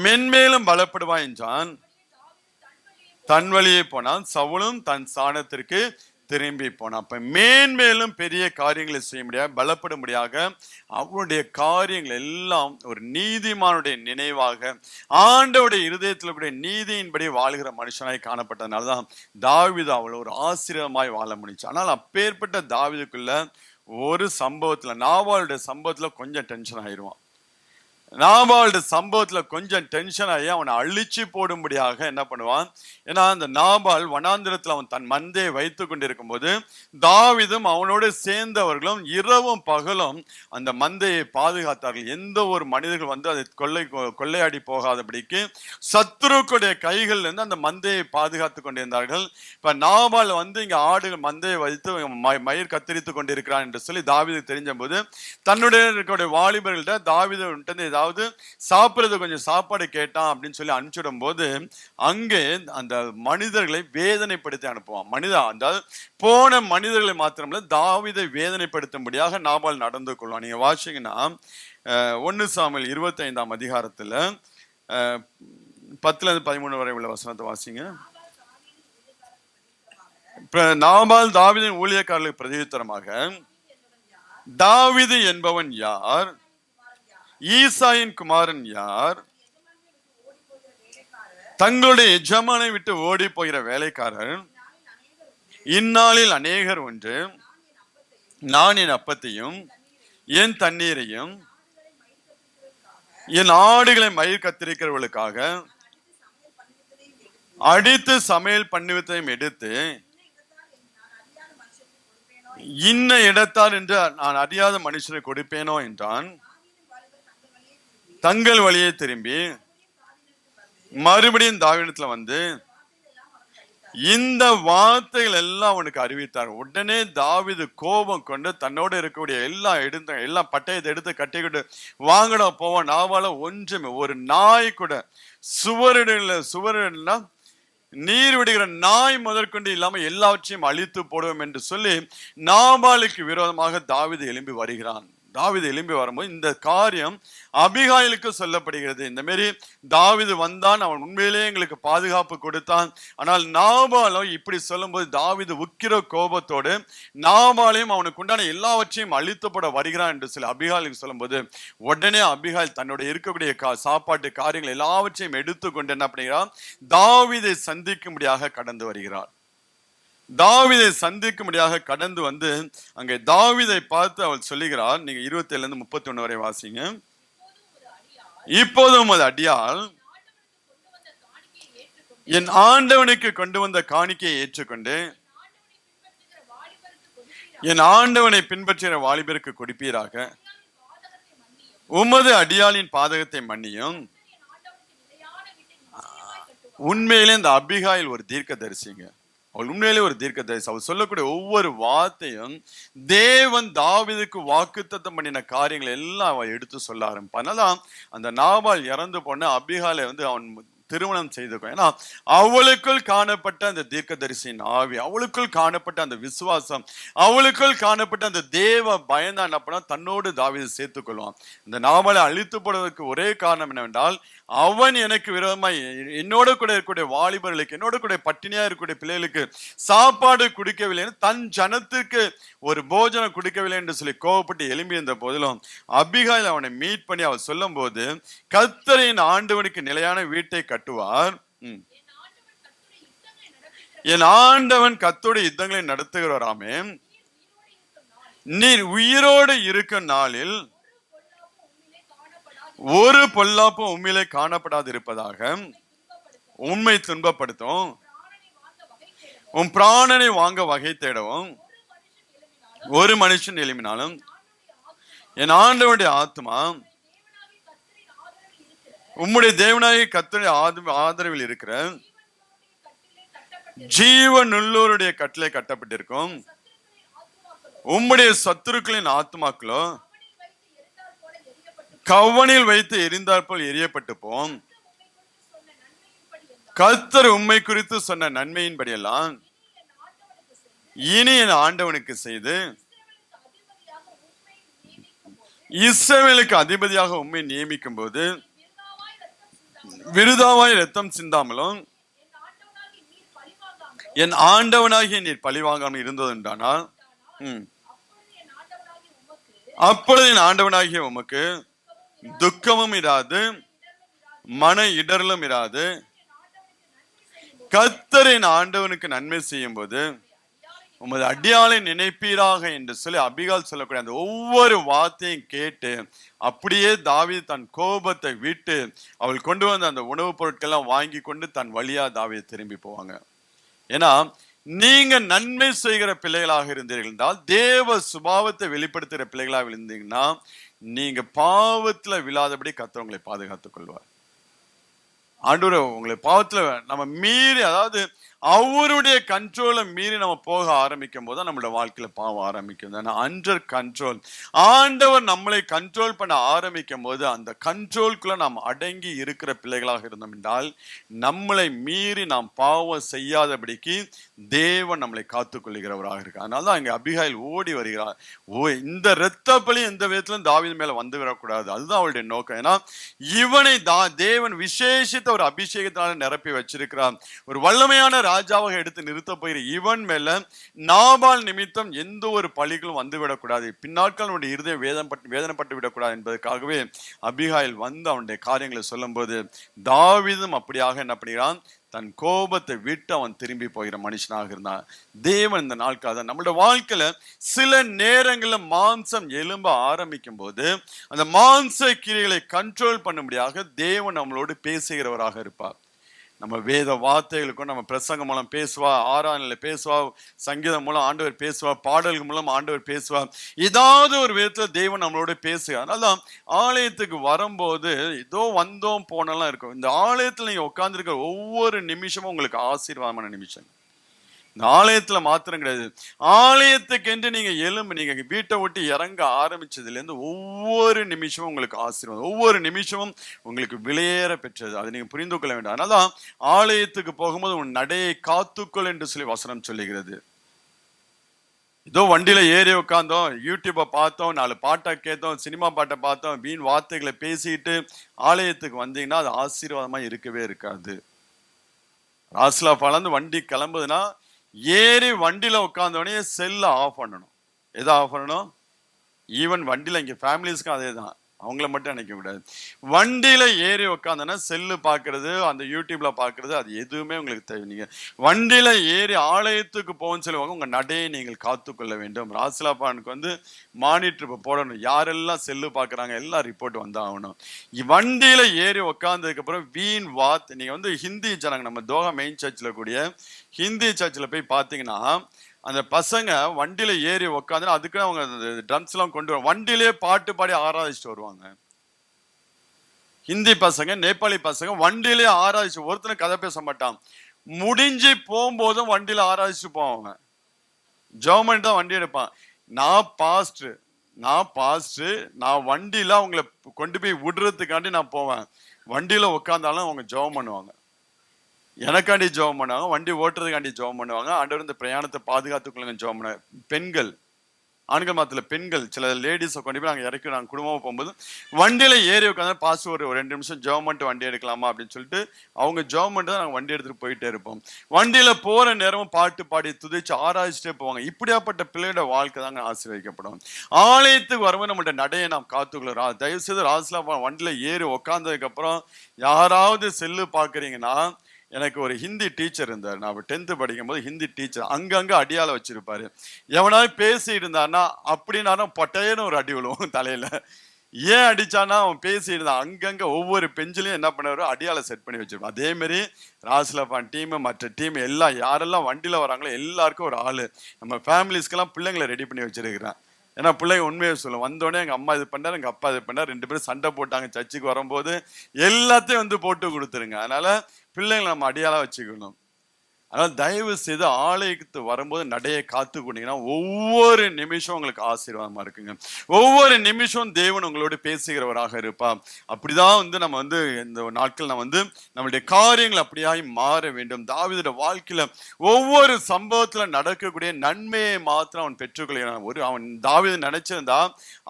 மென்மேலும் பலப்படுவான் என்றான். தன் வழியே போனான். சவுலும் தன் ஸ்தானத்திற்கு திரும்பி போனான். அப்ப மேன்மேலும் பெரிய காரியங்களை செய்ய முடியாது, பலப்பட முடியாக அவருடைய காரியங்கள் எல்லாம் ஒரு நீதிமானுடைய நினைவாக ஆண்டவருடைய இருதயத்தில் கூடிய நீதியின்படி வாழ்கிற மனுஷனாய் காணப்பட்டதுனாலதான் தாவீது அவ்வளவு ஒரு ஆசீர்வாதமாய் வாழ முடிஞ்சு. ஆனால் அப்பேற்பட்ட தாவீதுக்குள்ள ஒரு சம்பவத்துல, நாபாலுடைய சம்பவத்துல கொஞ்சம் டென்ஷன் ஆயிடுவான். நாபாலுடைய சம்பவத்துல கொஞ்சம் டென்ஷன் ஆகி அவனை அழிச்சு போடும்படியாக என்ன பண்ணுவான். ஏன்னா அந்த நாபால் வனாந்திரத்துல அவன் தன் மந்தையை வைத்து கொண்டிருக்கும் போது தாவீதும் அவனோடு சேர்ந்தவர்களும் இரவும் பகலும் அந்த மந்தையை பாதுகாத்தார்கள். எந்த ஒரு மனிதர்கள் வந்து அதை கொள்ளையாடி போகாதபடிக்கு சத்துருக்களுடைய கைகள்ல இருந்து அந்த மந்தையை பாதுகாத்து கொண்டிருந்தார்கள். இப்ப நாபால் வந்து இங்க ஆடுகள் மந்தையை வைத்து மயிர் கத்தரித்து கொண்டிருக்கிறான் என்று சொல்லி தாவீது தெரிஞ்ச போது தன்னுடைய வாலிபர்கள்ட்ட தாவீது ஏதாவது சாப்பிடுறது கொஞ்சம் சாப்பாடு கேட்டான் அப்படின்னு சொல்லி அனுப்பிச்சிடும் போது அங்கே அந்த மனிதர்களை வேதனைப்படுத்தி அனுப்புவான். அதாவது போன மனிதர்களை மாத்திரமல்ல தாவீதை வேதனைப்படுத்தும்படியாக நாபால் நடந்து கொள்வான். நீங்க வாசிங்கன்னா 1 சாமுவேல் 25ஆம் அதிகாரத்துல 10-13 வரை உள்ள வசனத்தை வாசிங்க. நாபால் தாவீதின் ஊழியக்காரர்களுக்கு பிரதியுத்தரமாக, தாவீது என்பவன் யார்? ஈசாயின் குமாரன் யார்? தங்களுடைய எஜமானை விட்டு ஓடி போகிற வேலைக்காரர். இந்நாளில் அநேகர் ஒன்று, நான் என் அப்பத்தையும் என் தண்ணீரையும் என் ஆடுகளை மயிர் கத்திரிக்கிறவர்களுக்காக அடித்து சமையல் பண்ணுவதையும் எடுத்து இன்ன இடத்தார் என்று நான் அறியாத மனுஷனை கொடுப்பேனோ என்றான். தங்கள் வழியை திரும்பி மறுபடியும் தாவீதிடத்துல வந்து இந்த வார்த்தைகள் எல்லாம் அவனுக்கு அறிவித்தார். உடனே தாவீது கோபம் கொண்டு தன்னோடு இருக்கக்கூடிய எல்லாம் பட்டயத்தை எடுத்து கட்டிக்கிட்டு வாங்கடா போவான். நாவால ஒன்றுமே ஒரு நாய் கூட சுவரிடா நீர் விடுகிற நாய் முதற்கொண்டு இல்லாம எல்லாவற்றையும் அழித்து போடுவோம் என்று சொல்லி நாபாலுக்கு விரோதமாக தாவீது எழும்பி வருகிறான். தாவீது எழும்பி வரும்போது இந்த காரியம் அபிகாயிலுக்கு சொல்லப்படுகிறது. இந்த மாதிரி தாவீது வந்தான், அவன் உண்மையிலேயே எங்களுக்கு பாதுகாப்பு கொடுத்தான். ஆனால் நாபாலோ இப்படி சொல்லும் போது தாவீது உக்கிர கோபத்தோடு நாபாலையும் அவனுக்கு உண்டான எல்லாவற்றையும் அழித்துப்பட வருகிறான் என்று சொல்லி அபிகாயிலுக்கு சொல்லும் போது உடனே அபிகாயில் தன்னுடைய இருக்கக்கூடிய சாப்பாட்டு காரியங்கள் எல்லாவற்றையும் எடுத்துக்கொண்டு என்ன பண்ணுகிறான், தாவீதை சந்திக்கும்படியாக கடந்து வருகிறார். தாவீதை சந்திக்கும்படியாக கடந்து வந்து அங்கே தாவீதை பார்த்து அவள் சொல்லுகிறார். நீங்க 27-31 வரை வாசிங்க. இப்போதும் அது அடியால் என் ஆண்டவனுக்கு கொண்டு வந்த காணிக்கையை ஏற்றுக்கொண்டு என் ஆண்டவனை பின்பற்றுகிற வாலிபருக்கு கொடுப்பீராக. உமது அடியாளின் பாதகத்தை மன்னியும். உண்மையிலே இந்த அபிகாயில் ஒரு தீர்க்கதரிசிங்க. அவள் உண்மையிலே ஒரு தீர்க்கதரிசி. அவள் சொல்லக்கூடிய ஒவ்வொரு வார்த்தையும் தேவன் தாவீதுக்கு வாக்குத்தத்தம் பண்ணின காரியங்கள் எல்லாம் அவள் எடுத்து சொல்ல ஆரம்பிப்பான். அதனால அந்த நாபால் இறந்து போன அபிகாலை வந்து அவன் திருமணம் செய்துக்கும். ஏன்னா அவளுக்குள் காணப்பட்ட அந்த தீர்க்கதரிசியின் ஆவி, அவளுக்குள் காணப்பட்ட அந்த விசுவாசம், அவளுக்குள் காணப்பட்ட அந்த தேவ பயந்தான் என்ன பண்ணா தன்னோடு தாவீது சேர்த்துக் கொள்வான். இந்த நாபாலை அழித்து போடுவதற்கு ஒரே காரணம் என்னவென்றால் அவன் எனக்கு விரோதமாய் என்னோட கூட இருக்கக்கூடிய வாலிபர்களுக்கு, என்னோட கூட பட்டினியா இருக்கக்கூடிய பிள்ளைகளுக்கு சாப்பாடு குடிக்கவில்லை, தன் ஜனத்துக்கு ஒரு போஜனம் குடிக்கவில்லை என்று சொல்லி கோவப்பட்டு எழும்பி இருந்த போதிலும் அபிகாயில் அவனை மீட் பண்ணி அவள் சொல்லும் போது கர்த்தரின் ஆண்டவனுக்கு நிலையான வீட்டை கட்டுவார். என் ஆண்டவன் கர்த்தருடைய யுத்தங்களை நடத்துகிறாராமே. நீர் உயிரோடு இருக்கும் நாளில் ஒரு பொல்லாப்பும் உண்மையிலே காணப்படாது இருப்பதாக. உண்மை துன்பப்படுத்தும், உன் பிராணனை வாங்க வகை தேடவும் ஒரு மனுஷன் எழுப்பினாலும் என் ஆண்டவனுடைய ஆத்மா உம்முடைய தேவனாகிய கர்த்தருடைய ஆதரவில் இருக்கிற ஜீவனுள்ளோருடைய கட்டளை கட்டப்பட்டிருக்கும். உம்முடைய சத்துருக்களின் ஆத்மாக்களோ கவனில் வைத்து எரிந்தாற் போல் எரியப்பட்டு போம். கர்த்தர் உம்மை குறித்து சொன்ன நன்மையின்படியெல்லாம் இனி என் ஆண்டவனுக்கு செய்து இஸ்ரவேலுக்கு அதிபதியாக உம்மை நியமிக்கும் போது விருதாவாய் ரத்தம் சிந்தாமலும் என் ஆண்டவனாகிய நீர் பழிவாங்காமல் இருந்ததுண்டானால் அப்பொழுது என் ஆண்டவனாகிய உமக்கு துக்கமும் இராது, மன இடரலும் இராது. கர்த்தர் என் ஆண்டவனுக்கு நன்மை செய்யும் போது உமது அடியாளை நினைப்பீராக என்று சொல்லி அபிகால் சொல்லக்கூடிய அந்த ஒவ்வொரு வார்த்தையும் கேட்டு அப்படியே தாவீது தன் கோபத்தை விட்டு அவள் கொண்டு வந்த அந்த உணவுப் பொருட்கள்லாம் வாங்கி கொண்டு தன் வழியா தாவீது திரும்பி போவாங்க. ஏன்னா நீங்க நன்மை செய்கிற பிள்ளைகளாக இருந்தீர்கள் என்றால், தேவ சுபாவத்தை வெளிப்படுத்துகிற பிள்ளைகளாக இருந்தீங்கன்னா, நீங்க பாவத்துல விழாதபடி கர்த்தர் உங்களை பாதுகாத்துக் கொள்வார். ஆண்டவரே உங்களை பாவத்துல நம்ம மீறி, அதாவது அவருடைய கண்ட்ரோலை மீறி நம்ம போக ஆரம்பிக்கும் போது நம்மளோட வாழ்க்கையில பாவம் ஆரம்பிக்கும். அண்டர் கண்ட்ரோல், ஆண்டவர் நம்மளை கண்ட்ரோல் பண்ண ஆரம்பிக்கும் போது அந்த கண்ட்ரோல்குள்ள நாம் அடங்கி இருக்கிற பிள்ளைகளாக இருந்தோம் என்றால், நம்மளை மீறி நாம் பாவம் செய்யாதபடிக்கு தேவன் நம்மளை காத்துக்கொள்கிறவராக இருக்கு. அதனாலதான் இங்க அபிகாயில் ஓடி வருகிறார். இந்த இரத்த பலி எந்த விதத்திலும் தாவீது மேல வந்து விடக்கூடாது, அதுதான் அவளுடைய நோக்கம். ஏன்னா இவனை தேவன் விசேஷித்த ஒரு அபிஷேகத்தினால நிரப்பி வச்சிருக்கிறார். ஒரு வல்லமையான ராஜாவாக எடுத்து நிறுத்த போகிற இவன் மேல நாபால் நிமித்தம் எந்த ஒரு பழிகளும் வந்துவிடக்கூடாது, பின்னாட்கள் அவனுடைய இருதயம் வேதனைப்பட்டு விடக்கூடாது என்பதற்காகவே அபிகாயில் வந்து அவனுடைய காரியங்களை சொல்லும் போது தாவீதும் அப்படியாக என்ன பண்ணுகிறான், தன் கோபத்தை விட்டு அவன் திரும்பி போகிற மனுஷனாக இருந்தான். தேவன் இந்த நாட்காக நம்மளோட வாழ்க்கையில சில நேரங்களில் மாம்சம் எலும்ப ஆரம்பிக்கும் போது அந்த மாம்ச கிரியைகளை கண்ட்ரோல் பண்ணும்படியாக தேவன் நம்மளோடு பேசுகிறவராக இருப்பார். நம்ம வேத வார்த்தைகளுக்கும் நம்ம பிரசங்கம் மூலம் பேசுவா, ஆராதனையில பேசுவா, சங்கீதம் மூலம் ஆண்டவர் பேசுவா, பாடல்கள் மூலம் ஆண்டவர் பேசுவா, ஏதாவது ஒரு விதத்துல தேவன் நம்மளோட பேசுக. அதனாலதான் ஆலயத்துக்கு வரும்போது ஏதோ வந்தோம் போனெல்லாம் இருக்கும். இந்த ஆலயத்துல நீங்க உட்கார்ந்து இருக்கிற ஒவ்வொரு நிமிஷமும் உங்களுக்கு ஆசீர்வாதமான நிமிஷம். இந்த ஆலயத்துல மாத்திரம் கிடையாது, ஆலயத்துக்கு என்று நீங்க நீங்க வீட்டை விட்டு இறங்க ஆரம்பிச்சதுல இருந்து ஒவ்வொரு நிமிஷமும் உங்களுக்கு ஆசீர்வாதம், ஒவ்வொரு நிமிஷமும் உங்களுக்கு விலையேற பெற்றது. அதை நீங்க புரிந்து கொள்ள வேண்டும். அதனாலதான் ஆலயத்துக்கு போகும்போது உன் நடையை காத்துக்கொள் என்று சொல்லி வசனம் சொல்லுகிறது. ஏதோ வண்டியில ஏறி உட்காந்தோம், யூடியூப்பை பார்த்தோம், 4 பாட்டை கேட்டோம், சினிமா பாட்டை பார்த்தோம், வீண் வார்த்தைகளை பேசிட்டு ஆலயத்துக்கு வந்தீங்கன்னா அது ஆசீர்வாதமா இருக்கவே இருக்காது. ராஸ்லா பலந்து வண்டி கிளம்புதுன்னா ஏறி வண்டியில உட்காந்தோடனே செல்ல ஆஃப் பண்ணணும். எதை ஆஃப் பண்ணணும்? ஈவன் வண்டியில இங்க ஃபேமிலிஸ்க்கும் அதே தான், அவங்கள மட்டும் நினைக்க கூடாது. வண்டியில ஏறி உட்காந்தோன்னா செல்லு பாக்குறது, அந்த யூடியூப்ல பாக்குறது, அது எதுவுமே உங்களுக்கு தேவை. நீங்க வண்டியில ஏறி ஆலயத்துக்கு போகணும்னு சொல்லுவாங்க, உங்க நடையை நீங்கள் காத்துக்கொள்ள வேண்டும். ராசிலாப்பானுக்கு வந்து மானிட்டர் போடணும், யாரெல்லாம் செல்லு பாக்குறாங்க எல்லாம் ரிப்போர்ட் வந்தாகணும். வண்டியில ஏறி உட்காந்ததுக்கு அப்புறம் வீண் வார்த்தை, நீங்க வந்து ஹிந்தி ஜனங்க, நம்ம தோஹா மெயின் சர்ச்சில் கூடிய ஹிந்தி சர்ச்சில் போய் பார்த்தீங்கன்னா அந்த பசங்க வண்டியில ஏறி உக்காந்து அதுக்கு அவங்க ட்ரம்ஸ் எல்லாம் கொண்டு வருவாங்க, வண்டியிலே பாட்டு பாடி ஆராதிச்சுட்டு வருவாங்க. ஹிந்தி பசங்க, நேபாளி பசங்க வண்டியிலே ஆராதிச்சு, ஒருத்தனை கதை பேச மாட்டான், முடிஞ்சு போகும்போதும் வண்டியில ஆராதிச்சு போவாங்க. ஜெர்மன் தான் வண்டி எடுப்பான். நான் பாஸ்டர், நான் வண்டியில அவங்கள கொண்டு போய் விடுறதுக்காண்டி நான் போவேன். வண்டியில உட்காந்தாலும் அவங்க ஜெபம் பண்ணுவாங்க, எனக்காண்டி ஜெபம் பண்ணுவாங்க, வண்டி ஓட்டுறதுக்காண்டி ஜெபம் பண்ணுவாங்க. ஆண்டவர் இந்த பிரயாணத்தை பாதுகாத்துக்கொள்ளுங்க ஜெபம் பண்ணுவாங்க. பெண்கள், ஆண்கள் மாத்திர பெண்கள், சில லேடிஸை கொண்டு போய் நாங்கள் இறக்கி நாங்கள் குடும்பமாக போகும்போது வண்டியில ஏறி உட்காந்து பாஸ் ஒரு 2 நிமிஷம் ஜெபம் பண்ணிட்டு வண்டி எடுக்கலாமா அப்படின்னு சொல்லிட்டு அவங்க ஜெபம் பண்ணிட்டு தான் நாங்கள் வண்டி எடுத்துட்டு போயிட்டே இருப்போம். வண்டியில போற நேரமும் பாட்டு பாடி துதிச்சு ஆராய்ச்சிட்டே போவாங்க. இப்படியாப்பட்ட பிள்ளையோட வாழ்க்கை தாங்க ஆசீர்வதிக்கப்படும். ஆலயத்துக்கு வரும்போது நம்மளோட நடையை நாம் காத்துக்கொள்ளும். தயவு செய்து ராசிலா வண்டியில ஏறி உட்காந்ததுக்கு அப்புறம் யாராவது செல்லு பாக்குறீங்கன்னா, எனக்கு ஒரு ஹிந்தி டீச்சர் இருந்தார், நான் 10th படிக்கும் போது ஹிந்தி டீச்சர் அங்கங்க அடியால வச்சிருப்பாரு. எவனாவது பேசிட்டு இருந்தான்னா அப்படின்னா பட்டையன்னு ஒரு அடி விழுவும் தலையில. ஏன் அடிச்சானா, அவன் பேசிட்டு இருந்தான். அங்கங்க ஒவ்வொரு பெஞ்சிலையும் என்ன பண்ணுவாரு, அடியால செட் பண்ணி வச்சிருப்பான். அதே மாதிரி ராசிலப்பான் டீம், மற்ற டீம் எல்லாம் யாரெல்லாம் வண்டியில வராங்களோ எல்லாருக்கும் ஒரு ஆளு, நம்ம ஃபேமிலிஸ்க்கெல்லாம் பிள்ளைங்களை ரெடி பண்ணி வச்சிருக்கிறேன். ஏன்னா பிள்ளைங்க உண்மையை சொல்லும், வந்தோடனே எங்க அம்மா இது பண்ணாரு, எங்க அப்பா இது பண்ணாரு, 2 பேரும் சண்டை போட்டாங்க சர்ச்சுக்கு வரும்போது, எல்லாத்தையும் வந்து போட்டு கொடுத்துருங்க. அதனால பிள்ளைங்களை நம்ம அடியாளா வச்சுக்கணும். அதனால தயவு செய்து ஆலயத்துக்கு வரும்போது நடையை காத்து கொண்டீங்கன்னா ஒவ்வொரு நிமிஷம் உங்களுக்கு ஆசீர்வாதமா இருக்குங்க. ஒவ்வொரு நிமிஷம் தேவன் உங்களோட பேசுகிறவராக இருப்பா. அப்படிதான் வந்து நம்ம வந்து இந்த நாட்கள் நம்ம வந்து நம்மளுடைய காரியங்கள் அப்படியாய் மாற வேண்டும். தாவீதுடைய வாழ்க்கையில ஒவ்வொரு சம்பவத்துல நடக்கக்கூடிய நன்மையை மாத்திரம் அவன் பெற்றுக்கொள்கிறான். அவன் தாவீது நினைச்சிருந்தா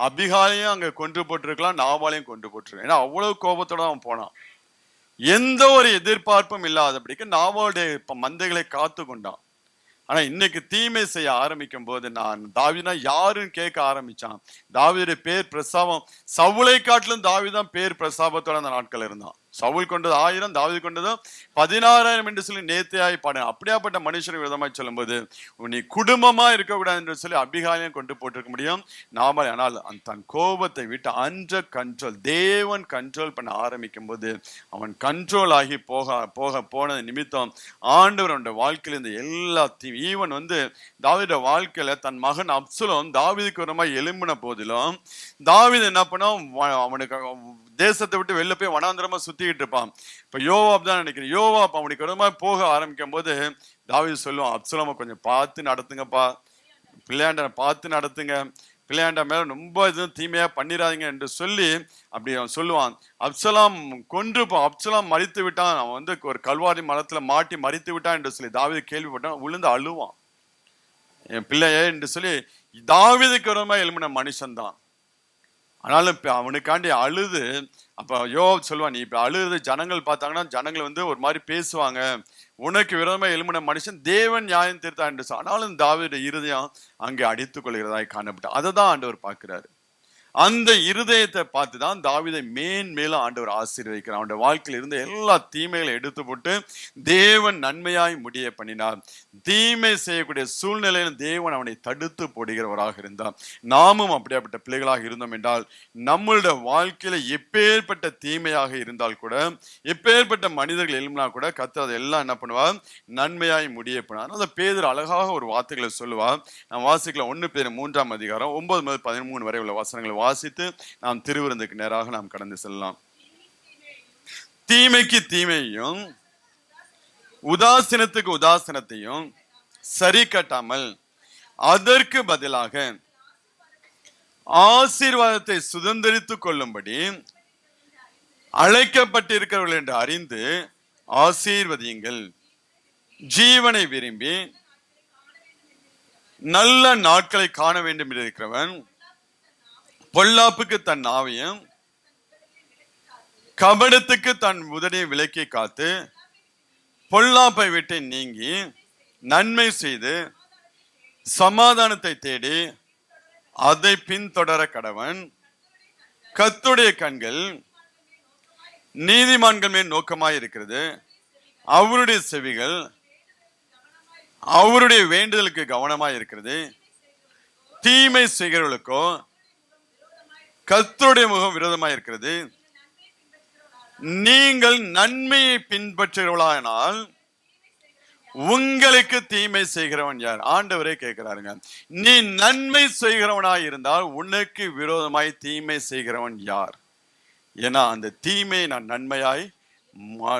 அபிகாலையும் அங்க கொண்டு போட்டிருக்கலாம், நாபாலையும் கொண்டு போட்டிருக்கலாம். ஏன்னா அவ்வளவு கோபத்தோட அவன் போனான். எந்த ஒரு எதிர்பார்ப்பும் இல்லாதபடிக்கு நாபாலுடைய மந்தைகளை காத்து கொண்டான். ஆனா இன்னைக்கு தீமை செய்ய ஆரம்பிக்கும் போது நான் தாவீதுனா யாருன்னு கேட்க ஆரம்பிச்சான். தாவீதுடைய பேர் பிரசாபம், சவுலை காட்டிலும் தாவீதான் பேர் பிரசாபத்தோட அந்த நாட்கள் இருந்தான். சவுல் கொண்டது 1000, தாவீது கொண்டதோ 16,000 என்று சொல்லி நேர்த்தியாய் பாடு. அப்படியாப்பட்ட மனுஷனுக்கு விதமாய் சொல்லும் போது நீ குடும்பமா இருக்கக்கூடாது என்று சொல்லி அபிகாலையும் கொண்டு போட்டிருக்க முடியும். நாம ஆனால் தன் கோபத்தை விட்டு அண்டர் கண்ட்ரோல், தேவன் கண்ட்ரோல் பண்ண ஆரம்பிக்கும் போது அவன் கண்ட்ரோல் ஆகி போனது நிமித்தம் ஆண்டவருடைய வாழ்க்கையில் இந்த எல்லாத்தையும் ஈவன் தாவீது வாழ்க்கையில தன் மகன் அப்சலோம் தாவீதுக்கு விரோதமாய் எழும்பின போதிலும் தாவீது என்ன பண்ணோம், அவனுக்கு தேசத்தை விட்டு வெளில போய் வனாந்திரமா சுத்திக்கிட்டு இருப்பான். இப்ப யோவாப் தான் நினைக்கிறேன். யோவாப் அவனுக்கு விரோதமா போக ஆரம்பிக்கும் போது தாவீது சொல்லுவான், அப்சலோமை கொஞ்சம் பார்த்து நடத்துங்கப்பா, பிள்ளையாண்ட பார்த்து நடத்துங்க, பிள்ளையாண்ட மேல ரொம்ப எதுவும் தீமையா பண்ணிடாதீங்க என்று சொல்லி அப்படி அவன் சொல்லுவான். அப்சலாம் அப்சலாம் மறித்து விட்டான், அவன் ஒரு கல்வாரி மரத்துல மாட்டி மறித்து விட்டான் என்று சொல்லி தாவீது கேள்விப்பட்டான். விழுந்து அழுவான், என் பிள்ளையே என்று சொல்லி. தாவீதுக்கு விரோதமா எழும்பின மனுஷன் தான். ஆனாலும் அவனுக்காண்டி அழுது, அப்ப யோவாப் சொல்லுவான், நீ இப்ப அழுது ஜனங்கள் பார்த்தாங்கன்னா ஜனங்கள் ஒரு மாதிரி பேசுவாங்க, உனக்கு விரோதமா எழும்பின மனுஷன் தேவன் நியாயம் தீர்த்தான் என்று. ஆனாலும் தாவீது இருதயம் அங்கே அடித்துக் கொள்கிறதாய் காணப்பட்டான். அதை தான் ஆண்டவர் பார்க்கிறாரு. அந்த இருதயத்தை பார்த்து தான் தாவீதை மேலும் ஆண்டவர் ஆசீர்வதிக்கிறார். அவனுடைய வாழ்க்கையில் இருந்த எல்லா தீமைகளை எடுத்து போட்டு தேவன் நன்மையாய் முடிய பண்ணினார். தீமை செய்யக்கூடிய சூழ்நிலையில் தேவன் அவனை தடுத்து போடுகிறவராக இருந்தார். நாமும் அப்படியாப்பட்ட பிள்ளைகளாக இருந்தோம் என்றால் நம்மளுடைய வாழ்க்கையில எப்பேற்பட்ட தீமையாக இருந்தால் கூட, எப்பேற்பட்ட மனிதர்கள் எழுப்பினா கூட கர்த்தர் அதை எல்லாம் என்ன பண்ணுவார், நன்மையாய் முடிய பண்ணார். அந்த பேதுரு அழகாக ஒரு வார்த்தைகளை சொல்லுவார். நாம் வாசிக்கலாம் 1 பேதுரு 3ஆம் அதிகாரம் 9 முதல் 13 வரை உள்ள வசனங்களை வாசித்து நாம் திருவிருந்துக்கு நேராக நாம் கடந்து செல்லலாம். தீமைக்கு தீமையும் உதாசீனத்துக்கு உதாசீனத்தையும் சரி கட்டாமல் அதற்கு பதிலாக ஆசீர்வாதத்தை சுதந்திரித்துக் கொள்ளும்படி அழைக்கப்பட்டிருக்கிறவர்கள் என்று அறிந்து ஆசீர்வதியுங்கள். ஜீவனை விரும்பி நல்ல நாட்களை காண வேண்டும் என்று இருக்கிறவன் பொல்லாப்புக்கு தன் நாவையும் கபடத்துக்கு தன் உதடியை விலக்கி காத்து பொல்லாப்பை விட்டு நீங்கி நன்மை செய்து சமாதானத்தை தேடி அதை பின்தொடர கடவன். கர்த்தருடைய கண்கள் நீதிமான்கள் மேல் நோக்கமாய் இருக்கிறது, அவருடைய செவிகள் அவருடைய வேண்டுதலுக்கு கவனமாய் இருக்கிறது. தீமை செய்கிறவர்களுக்கோ கர்த்தருடைய முகம் விரோதமாய் இருக்கிறது. நீங்கள் நன்மையை பின்பற்றுகிறவர்களானால் உங்களுக்கு தீமை செய்கிறவன் யார்? ஆண்டவரே கேட்கிறாருங்க. நீ நன்மை செய்கிறவனாய் இருந்தால் உனக்கு விரோதமாய் தீமை செய்கிறவன் யார்? ஏன்னா அந்த தீமையை நான் நன்மையாய்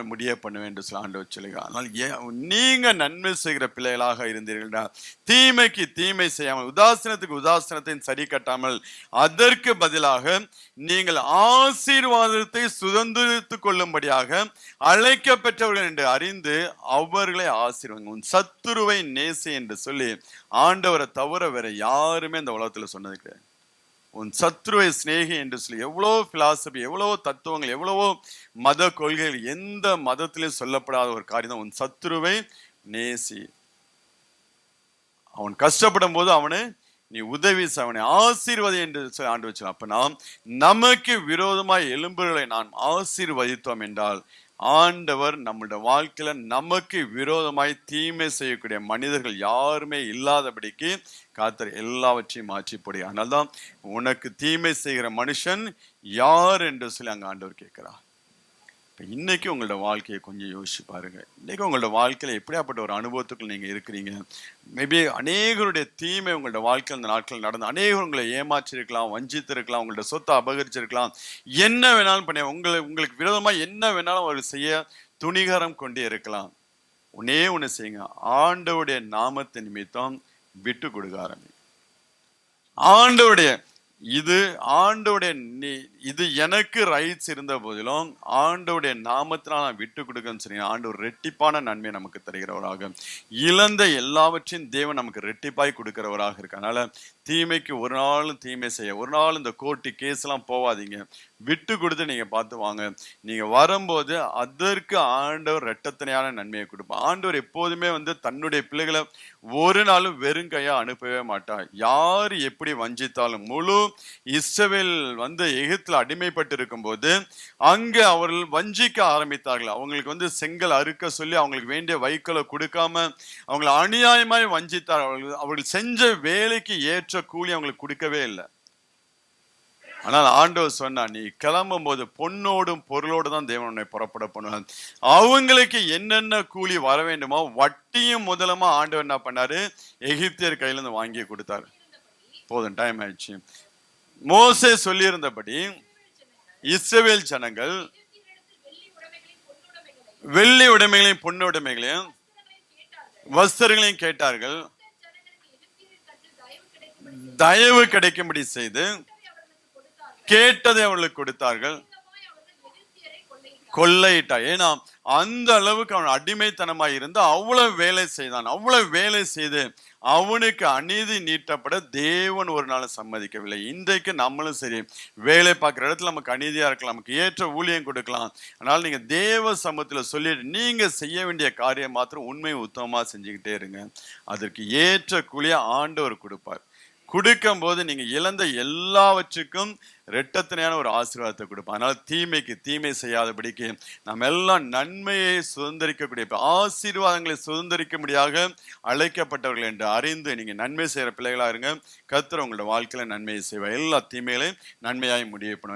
முடிய பண்ணுவேன் என்று சொல்ல ஆண்டவர் சொல்லுகிறார். அதனால் நீங்க நன்மை செய்கிற பிள்ளைகளாக இருந்தீர்கள்னா தீமைக்கு தீமை செய்யாமல் உதாசீனத்துக்கு உதாசீனத்தை சரி கட்டாமல் அதற்கு பதிலாக நீங்கள் ஆசீர்வாதத்தை சுதந்திரித்துக் கொள்ளும்படியாக அழைக்கப்பெற்றவர்கள் என்று அறிந்து அவர்களை ஆசீர்வாதம். உன் சத்துருவை நேசி என்று சொல்லி ஆண்டவரை தவிர வேற யாருமே இந்த உலகத்துல சொன்னது கிடையாது. உன் சத்ருவை சிநேகி என்று சொல்லி எவ்வளோ பிலாசபி, எவ்வளவோ தத்துவங்கள், எவ்வளவோ மத கொள்கைகள், எந்த மதத்திலையும் சொல்லப்படாத ஒரு காரியம் தான் உன் சத்ருவை நேசி. அவன் கஷ்டப்படும் போது அவனை நீ உதவி அவனை ஆசீர்வதி என்று சொல்லி ஆண்டு வச்சு. அப்ப நாம் நமக்கு விரோதமாய் எலும்புகளை நாம் ஆசீர்வதித்தோம் என்றால் ஆண்டவர் நம்மளுடைய வாழ்க்கையில நமக்கு விரோதமாய் தீமை செய்யக்கூடிய மனிதர்கள் யாருமே இல்லாதபடிக்கு கர்த்தர் எல்லாவற்றையும் மாற்றி போடு. அதனால்தான் உனக்கு தீமை செய்கிற மனுஷன் யார் என்று சொல்லி அங்க ஆண்டவர் கேட்கிறார். இப்போ இன்னைக்கு உங்களோட வாழ்க்கையை கொஞ்சம் யோசிச்சு பாருங்க. இன்னைக்கு உங்களோட வாழ்க்கையில எப்படியாப்பட்ட ஒரு அனுபவத்துக்குள் நீங்க இருக்கிறீங்க? மேபி அநேகருடைய தீமை உங்களோட வாழ்க்கையில் இந்த நாட்கள் நடந்து அநேகர் உங்களை ஏமாற்றிருக்கலாம், வஞ்சித்திருக்கலாம், உங்களோட சொத்தை அபகரிச்சிருக்கலாம், என்ன வேணாலும் பண்ண உங்களுக்கு விரோதமா என்ன வேணாலும் அவர் செய்ய துணிகரம் கொண்டே இருக்கலாம். ஒண்ணு செய்யுங்க, ஆண்டவருடைய நாமத்தின் நிமித்தம் விட்டு கொடுக்க ஆரம்பி. ஆண்டவருடைய இது எனக்கு ரைட்ஸ் இருந்த போதிலும் ஆண்டவருடைய நாமத்தினால் நான் விட்டு கொடுக்கன்னு சொன்னீங்க. ஆண்டவர் ரெட்டிப்பான நன்மை நமக்கு தருகிறவராக, இழந்த எல்லாவற்றையும் தேவன் நமக்கு ரெட்டிப்பாய் கொடுக்கிறவராக இருக்கு. அதனால தீமைக்கு ஒரு நாளும் தீமை செய்ய, ஒரு நாள் இந்த கோர்ட்டு கேஸ் எல்லாம் போவாதீங்க. விட்டு கொடுத்து நீங்க பார்த்து வாங்க. நீங்க வரும்போது அதற்கு ஆண்டவர் இரட்டத்தனையான நன்மையை கொடுப்பார். ஆண்டவர் எப்போதுமே தன்னுடைய பிள்ளைகளை ஒரு நாளும் வெறும் கையா அனுப்பவே மாட்டார். யார் எப்படி வஞ்சித்தாலும், முழு இஸ்ரவேல் எகிப்துல அடிமைப்பட்டு இருக்கும்போது அங்க அவர்கள் வஞ்சிக்க ஆரம்பித்தார்கள். அவங்களுக்கு செங்கல் அறுக்க சொல்லி அவங்களுக்கு வேண்டிய வைக்கோலை கொடுக்காம அவங்களை அநியாயமாய் வஞ்சித்தார். அவர்கள் செஞ்ச வேலைக்கு ஏற்ற கூலி அவங்களுக்கு கொடுக்கவே இல்லை. ஆனால் ஆண்டவர் சொன்னா, நீ கிளம்பும் போது பொன்னோடும் பொருளோடு தான் தேவன் உன்னை புறப்பட பண்ணுவார். அவங்களுக்கு என்னென்ன கூலி வர வேண்டுமோ வட்டியும் முதலமா ஆண்டவர் என்ன பண்ணாரு, எகிப்தியர் கையில இருந்து வாங்கி கொடுத்தாரு. போதும், டைம் ஆயிடுச்சு. மோசே சொல்லியிருந்தபடி இஸ்ரவேல் ஜனங்கள் வெள்ளி உடைமைகளையும் பொண்ணு உடைமைகளையும் வஸ்திரங்களையும் கேட்டார்கள். தயவு கிடைக்கும்படி செய்து கேட்டதை அவர்களுக்கு கொடுத்தார்கள். கொள்ளையிட்டார். ஏன்னா அந்த அளவுக்கு அவன் அடிமைத்தனமாய் இருந்து அவ்வளவு வேலை செய்தான். அவ்வளவு வேலை செய்து அவனுக்கு அநீதி நீட்டப்பட தேவன் ஒரு நாள் சம்மதிக்கவில்லை. இன்றைக்கு நம்மளும் சரி, வேலை பார்க்குற இடத்துல நமக்கு அநீதியா இருக்கலாம், நமக்கு ஏற்ற ஊழியம் கொடுக்கலாம். ஆனால் நீங்க தேவ சமூகத்துல சொல்லிட்டு நீங்க செய்ய வேண்டிய காரியம் மாத்திரம் உண்மை உத்தமமா செஞ்சுக்கிட்டே இருங்க. அதற்கு ஏற்ற கூலியை ஆண்டவர் கொடுப்பார். கொடுக்கும் போது நீங்க இழந்த எல்லாவற்றுக்கும் இரட்டத்தனையான ஒரு ஆசீர்வாதத்தை கொடுப்போம். அதனால தீமைக்கு தீமை செய்யாதபடிக்கு நம்ம எல்லாம் நன்மையை சுதந்திரிக்கக்கூடிய ஆசீர்வாதங்களை சுதந்திரிக்கும்படியாக அழைக்கப்பட்டவர்கள் என்று அறிந்து நீங்க நன்மை செய்யற பிள்ளைகளா இருங்க. கர்த்தர் உங்களோட வாழ்க்கையில நன்மையை செய்வார். எல்லா தீமைகளையும் நன்மையாய் முடிவு பண்ணுவார்.